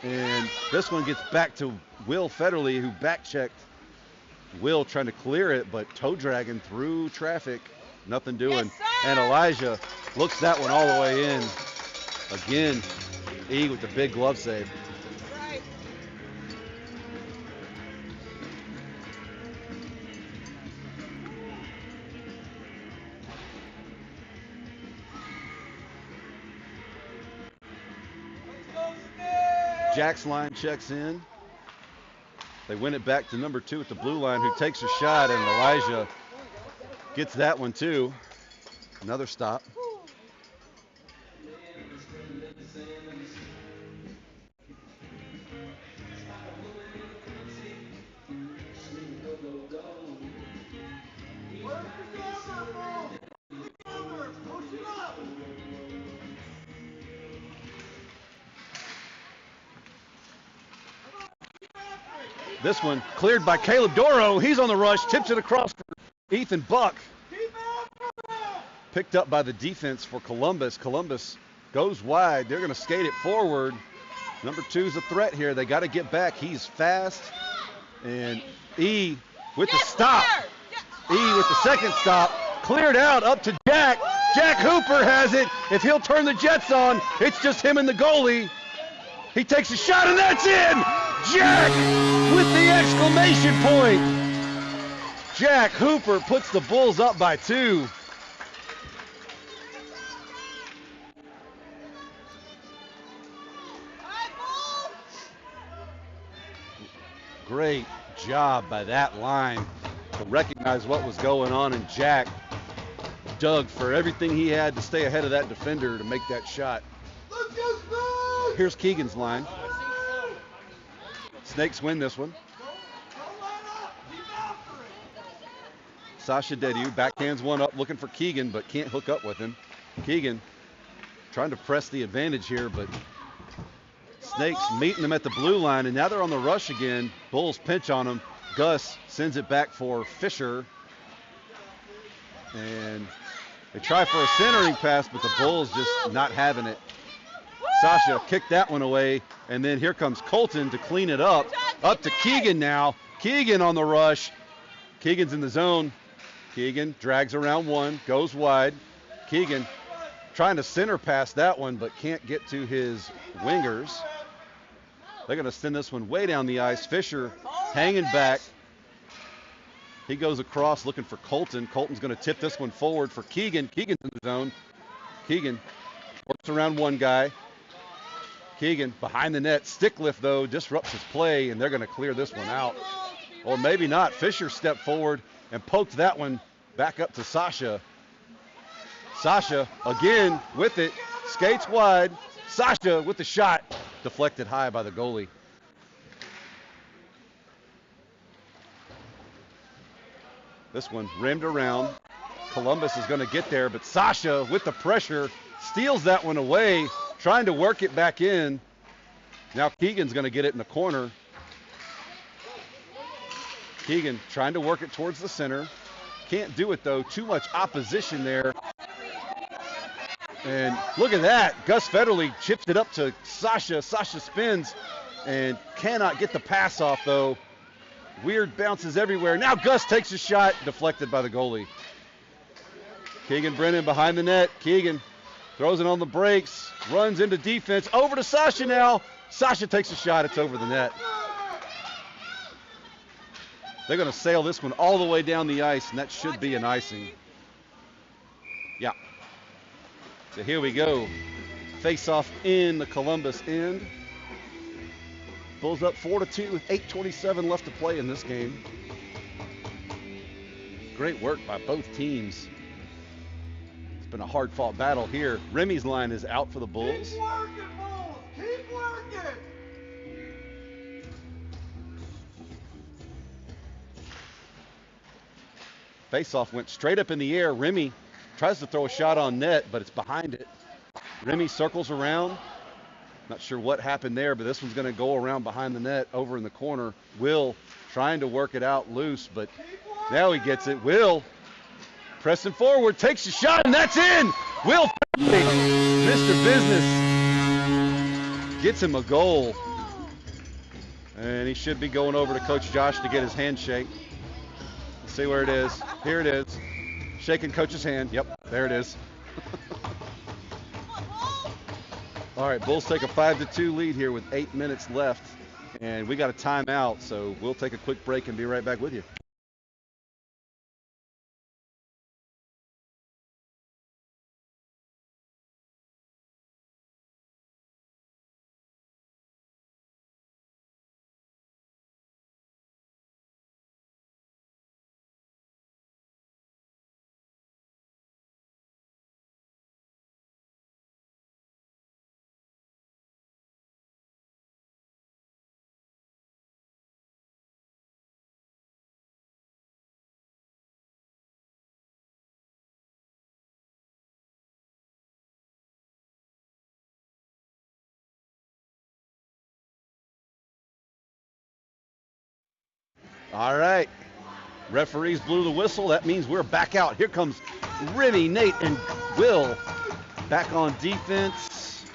And this one gets back to Will Federley, who back-checked Will trying to clear it, but toe dragging through traffic. Nothing doing. Yes, and Elijah looks that one all the way in. Again, E with the big glove save. Right. Jack's line checks in. They win it back to number 2 at the blue line, who takes a shot, and Elijah gets that one too. Another stop. This one cleared by Caleb Doro. He's on the rush, tips it across for Ethan Buck. Picked up by the defense for Columbus. Columbus goes wide. They're going to skate it forward. Number 2's a threat here. They got to get back. He's fast. And E with the stop. E with the second stop. Cleared out up to Jack. Jack Hooper has it. If he'll turn the Jets on, it's just him and the goalie. He takes a shot, and that's in! Jack with the exclamation point. Jack Hooper puts the Bulls up by 2. Great job by that line to recognize what was going on, and Jack dug for everything he had to stay ahead of that defender to make that shot. Here's Keegan's line. Snakes win this one. Sasha Dediu backhands one up, looking for Keegan, but can't hook up with him. Keegan trying to press the advantage here, but Snakes meeting them at the blue line, and now they're on the rush again. Bulls pinch on them. Gus sends it back for Fisher. And they try for a centering pass, but the Bulls just not having it. Sasha kicked that one away, and then here comes Colton to clean it up. Up to Keegan now. Keegan on the rush. Keegan's in the zone. Keegan drags around one, goes wide. Keegan trying to center pass that one, but can't get to his wingers. They're going to send this one way down the ice. Fisher hanging back. He goes across looking for Colton. Colton's going to tip this one forward for Keegan. Keegan's in the zone. Keegan works around one guy. Keegan behind the net. Stick lift, though, disrupts his play, and they're going to clear this one out. Or maybe not. Fisher stepped forward and poked that one back up to Sasha. Sasha again with it. Skates wide. Sasha with the shot. Deflected high by the goalie. This one rimmed around. Columbus is going to get there, but Sasha with the pressure steals that one away, trying to work it back in. Now Keegan's going to get it in the corner. Keegan trying to work it towards the center. Can't do it, though. Too much opposition there. And look at that. Gus Federley chips it up to Sasha. Sasha spins and cannot get the pass off, though. Weird bounces everywhere. Now Gus takes a shot, deflected by the goalie. Keegan Brennan behind the net. Keegan throws it on the brakes, runs into defense, over to Sasha now. Sasha takes a shot, it's over the net. They're going to sail this one all the way down the ice, and that should be an icing. Yeah. So here we go. Face off in the Columbus end. Bulls up 4-2 with 8:27 left to play in this game. Great work by both teams. It's been a hard-fought battle here. Remy's line is out for the Bulls. Keep working, Bulls! Keep working! Face-off went straight up in the air. Remy tries to throw a shot on net, but it's behind it. Remy circles around. Not sure what happened there, but this one's going to go around behind the net over in the corner. Will trying to work it out loose, but now he gets it. Will pressing forward, takes a shot, and that's in. Will, Mr. Business, gets him a goal. And he should be going over to Coach Josh to get his handshake. Let's see where it is. Here it is. Shaking Coach's hand. Yep, there it is. All right, Bulls take a 5-2 lead here with 8 minutes left, and we got a timeout, so we'll take a quick break and be right back with you. All right, referees blew the whistle. That means we're back out. Here comes Remy, Nate, and Will back on defense.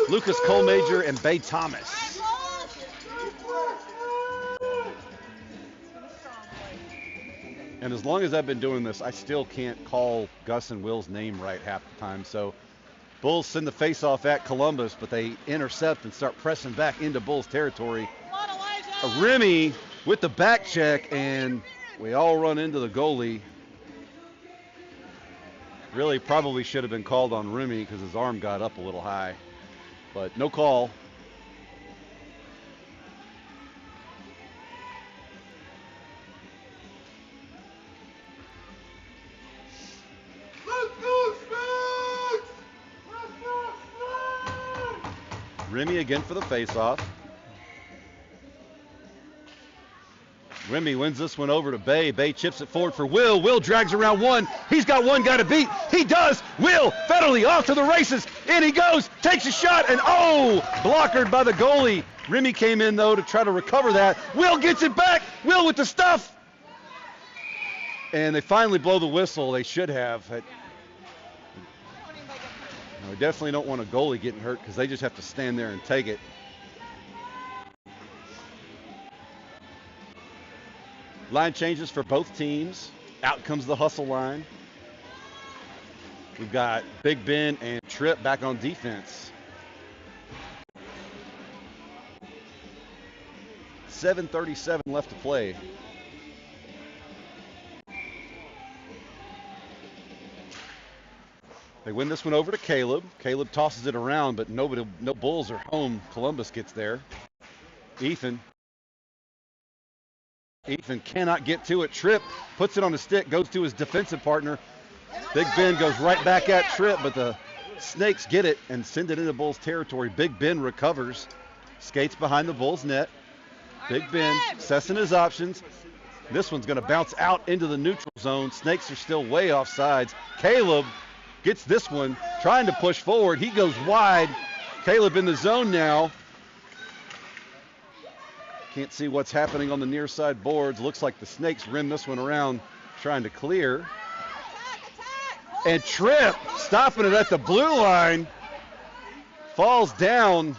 Lucas Colmajor and Bay Thomas. And as long as I've been doing this, I still can't call Gus and Will's name right half the time. So Bulls send the face-off at Columbus, but they intercept and start pressing back into Bulls territory. Remy with the back check, and we all run into the goalie. Really probably should have been called on Remy because his arm got up a little high, but no call. Remy again for the face-off. Remy wins this one over to Bay. Bay chips it forward for Will. Will drags around one. He's got one guy to beat. He does. Will Federley off to the races. In he goes. Takes a shot, and blockered by the goalie. Remy came in, though, to try to recover that. Will gets it back. Will with the stuff. And they finally blow the whistle. They should have. We definitely don't want a goalie getting hurt because they just have to stand there and take it. Line changes for both teams. Out comes the hustle line. We've got Big Ben and Tripp back on defense. 7:37 left to play. They win this one over to Caleb. Caleb tosses it around, but no Bulls are home. Columbus gets there. Ethan cannot get to it. Tripp puts it on the stick, goes to his defensive partner. Big Ben goes right back at Tripp, but the Snakes get it and send it into Bulls territory. Big Ben recovers, skates behind the Bulls net. Big Ben assessing his options. This one's going to bounce out into the neutral zone. Snakes are still way off sides. Caleb gets this one, trying to push forward. He goes wide. Caleb in the zone now. Can't see what's happening on the near side boards. Looks like the Snakes rim this one around, trying to clear. And Tripp, stopping it at the blue line, falls down.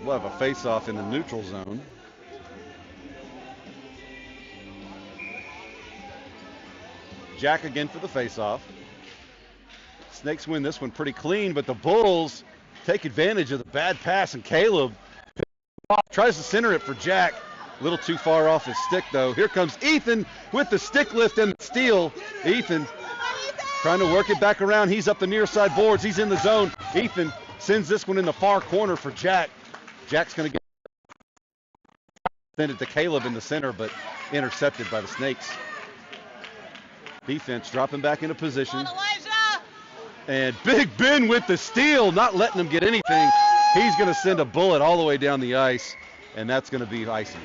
We'll have a face-off in the neutral zone. Jack again for the face-off. Snakes win this one pretty clean, but the Bulls take advantage of the bad pass, and Caleb tries to center it for Jack. A little too far off his stick, though. Here comes Ethan with the stick lift and the steal. Ethan trying to work it back around. He's up the near side boards. He's in the zone. Ethan sends this one in the far corner for Jack. Jack's going to send it to Caleb in the center, but intercepted by the Snakes. Defense dropping back into position. And Big Ben with the steal, not letting him get anything. He's going to send a bullet all the way down the ice, and that's going to be icing.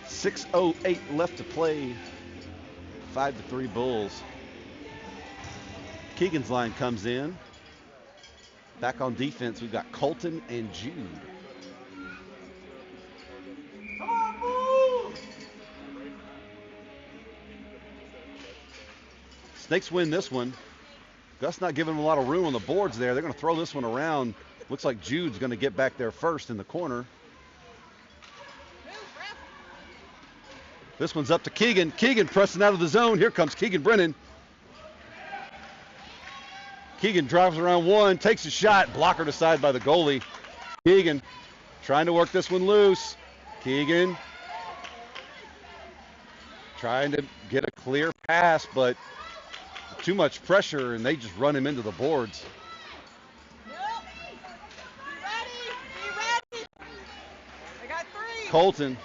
.608 left to play. 5-3 Bulls. Keegan's line comes in. Back on defense, we've got Colton and Jude. Come on, Bulls! Snakes win this one. Gus not giving them a lot of room on the boards there. They're going to throw this one around. Looks like Jude's going to get back there first in the corner. This one's up to Keegan. Keegan pressing out of the zone. Here comes Keegan Brennan. Keegan drives around one, takes a shot, blocker aside by the goalie. Keegan trying to work this one loose. Keegan trying to get a clear pass, but too much pressure, and they just run him into the boards. Be ready. I got 3. Colton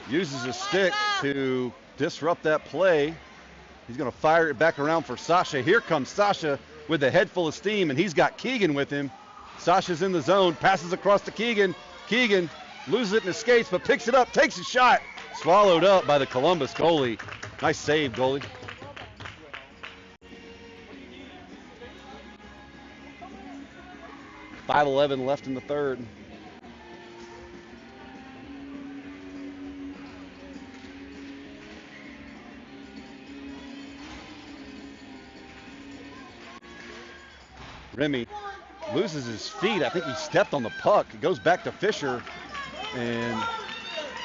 uses his stick to disrupt that play. He's going to fire it back around for Sasha. Here comes Sasha with a head full of steam, and he's got Keegan with him. Sasha's in the zone, passes across to Keegan. Keegan loses it and escapes, but picks it up, takes a shot. Swallowed up by the Columbus goalie. Nice save, goalie. .511 left in the third. Remy loses his feet. I think he stepped on the puck. It goes back to Fisher, and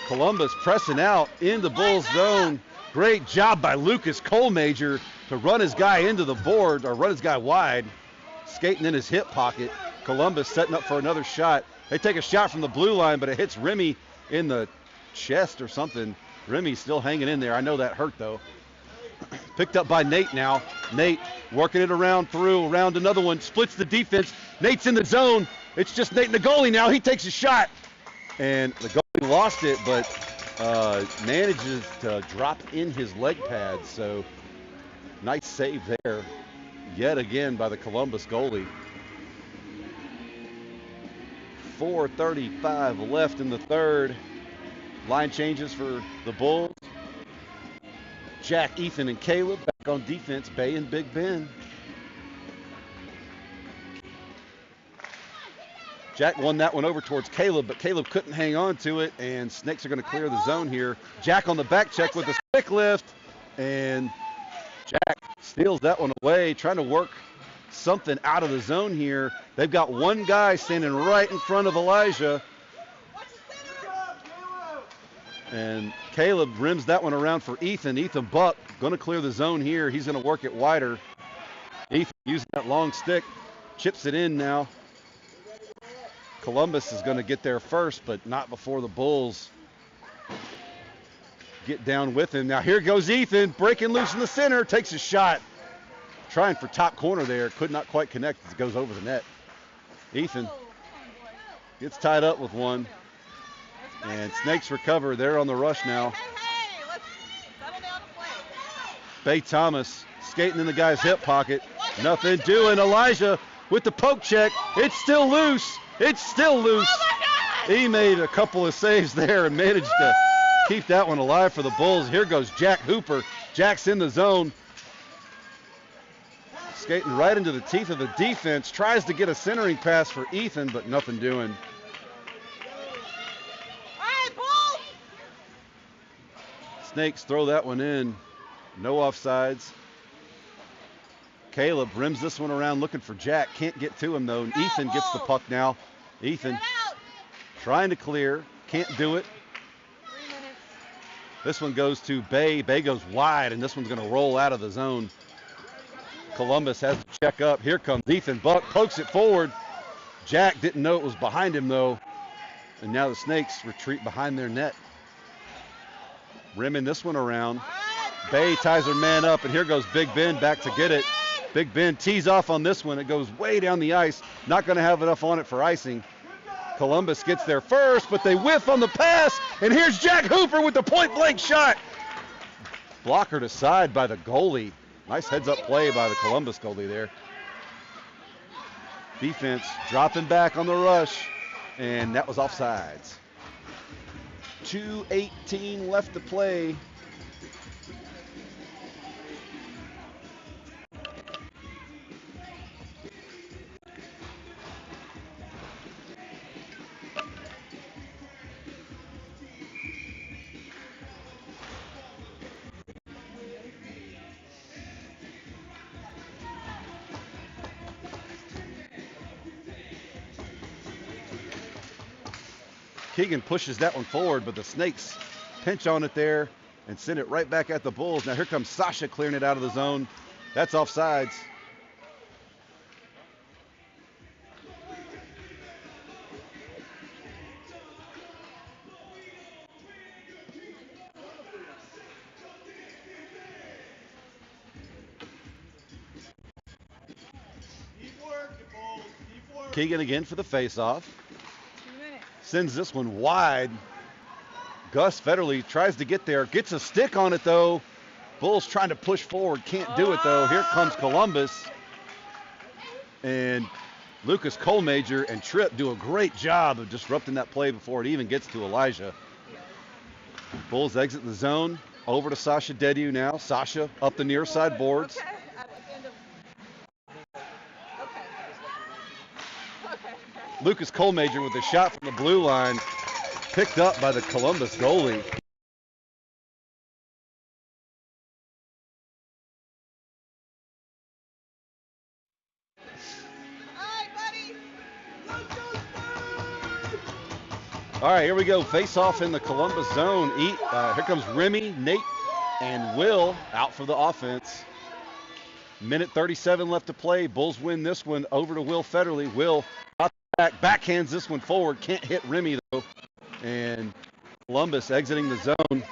Columbus pressing out in the Bulls zone. Great job by Lucas Colmajor to run his guy into the board, or run his guy wide, skating in his hip pocket. Columbus setting up for another shot. They take a shot from the blue line, but it hits Remy in the chest or something. Remy's still hanging in there. I know that hurt, though. Picked up by Nate now. Nate working it around another one. Splits the defense. Nate's in the zone. It's just Nate and the goalie now. He takes a shot. And the goalie lost it, but manages to drop in his leg pads. So nice save there yet again by the Columbus goalie. 4:35 left in the third. Line changes for the Bulls. Jack, Ethan, and Caleb back on defense. Bay and Big Ben. Jack won that one over towards Caleb, but Caleb couldn't hang on to it, and Snakes are going to clear the zone here. Jack on the back check with a stick lift, and Jack steals that one away, trying to work something out of the zone here. They've got one guy standing right in front of Elijah. And Caleb rims that one around for Ethan. Ethan Buck going to clear the zone here. He's going to work it wider. Ethan using that long stick, chips it in now. Columbus is going to get there first, but not before the Bulls get down with him. Now here goes Ethan, breaking loose in the center, takes a shot. Trying for top corner there, could not quite connect as it goes over the net. Ethan gets tied up with one. And Snakes recover. They're on the rush now. Hey, let's settle down and play. Bay Thomas skating in the guy's hip pocket. Nothing doing. Elijah with the poke check. It's still loose. It's still loose. He made a couple of saves there and managed to keep that one alive for the Bulls. Here goes Jack Hooper. Jack's in the zone. Skating right into the teeth of the defense. Tries to get a centering pass for Ethan, but nothing doing. Snakes throw that one in. No offsides. Caleb rims this one around looking for Jack. Can't get to him, though. And Ethan gets the puck now. Ethan trying to clear. Can't do it. 3 minutes. This one goes to Bay. Bay goes wide, and this one's going to roll out of the zone. Columbus has to check up. Here comes Ethan Buck. Pokes it forward. Jack didn't know it was behind him, though. And now the Snakes retreat behind their net. Rimming this one around. Bay ties her man up, and here goes Big Ben back to get it. Big Ben tees off on this one. It goes way down the ice. Not going to have enough on it for icing. Columbus gets there first, but they whiff on the pass, and here's Jack Hooper with the point-blank shot. Blockered aside by the goalie. Nice heads-up play by the Columbus goalie there. Defense dropping back on the rush, and that was offsides. 2:18 left to play. Keegan pushes that one forward, but the Snakes pinch on it there and send it right back at the Bulls. Now here comes Sasha clearing it out of the zone. That's offsides. Keegan again for the face-off. Sends this one wide. Gus Federley tries to get there. Gets a stick on it, though. Bulls trying to push forward. Can't do it, though. Here comes Columbus. And Lucas Colmajor and Tripp do a great job of disrupting that play before it even gets to Elijah. Bulls exit the zone. Over to Sasha Dediu now. Sasha up the near side boards. Lucas Colmajor with a shot from the blue line, picked up by the Columbus goalie. All right, here we go. Face off in the Columbus zone. Here comes Remy, Nate, and Will out for the offense. Minute 37 left to play. Bulls win this one over to Will Federley. Will backhands this one forward. Can't hit Remy, though. And Columbus exiting the zone.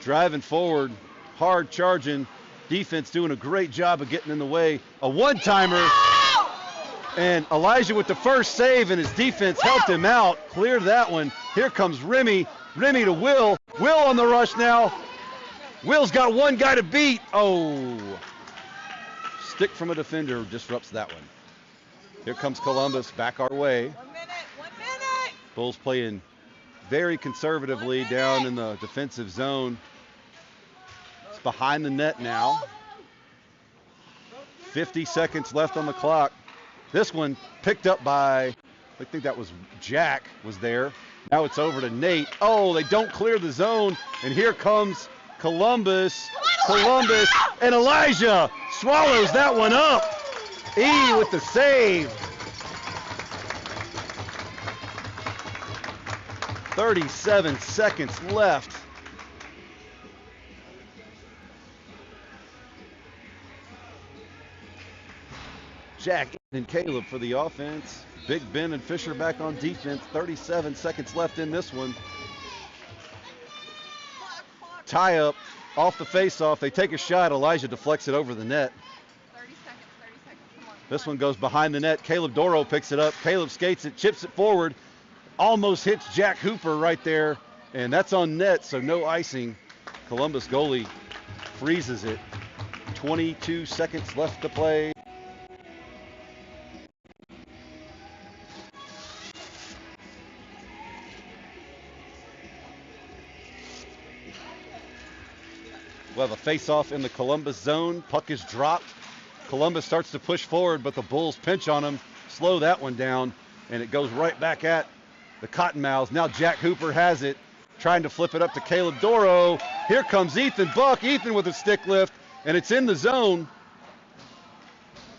Driving forward. Hard charging. Defense doing a great job of getting in the way. A one-timer. And Elijah with the first save, and his defense helped him out. Cleared that one. Here comes Remy. Remy to Will. Will on the rush now. Will's got one guy to beat. Oh. Stick from a defender disrupts that one. Here comes Columbus back our way. 1 minute. Bulls playing very conservatively down in the defensive zone. It's behind the net now. 50 seconds left on the clock. This one picked up by, I think that was Jack was there. Now it's over to Nate. Oh, they don't clear the zone. And here comes Columbus. And Elijah swallows that one up. E with the save. 37 seconds left. Jack and Caleb for the offense. Big Ben and Fisher back on defense. 37 seconds left in this one. Tie up off the face-off. They take a shot. Elijah deflects it over the net. 30 seconds. Come on. This one goes behind the net. Caleb Doro picks it up. Caleb skates it, chips it forward. Almost hits Jack Hooper right there. And that's on net, so no icing. Columbus goalie freezes it. 22 seconds left to play. We'll have a face-off in the Columbus zone. Puck is dropped. Columbus starts to push forward, but the Bulls pinch on him, slow that one down, and it goes right back at the Cottonmouths. Now Jack Hooper has it, trying to flip it up to Caleb Doro. Here comes Ethan Buck. Ethan with a stick lift, and it's in the zone.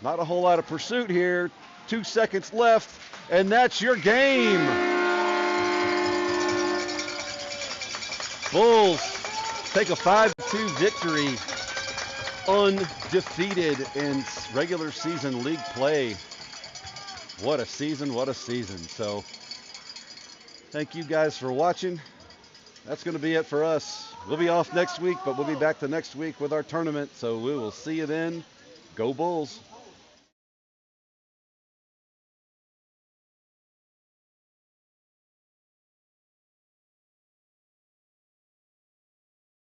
Not a whole lot of pursuit here. 2 seconds left, and that's your game. Bulls take a 5-2 victory, undefeated in regular season league play. What a season, what a season. So thank you guys for watching. That's going to be it for us. We'll be off next week, but we'll be back the next week with our tournament. So we will see you then. Go Bulls.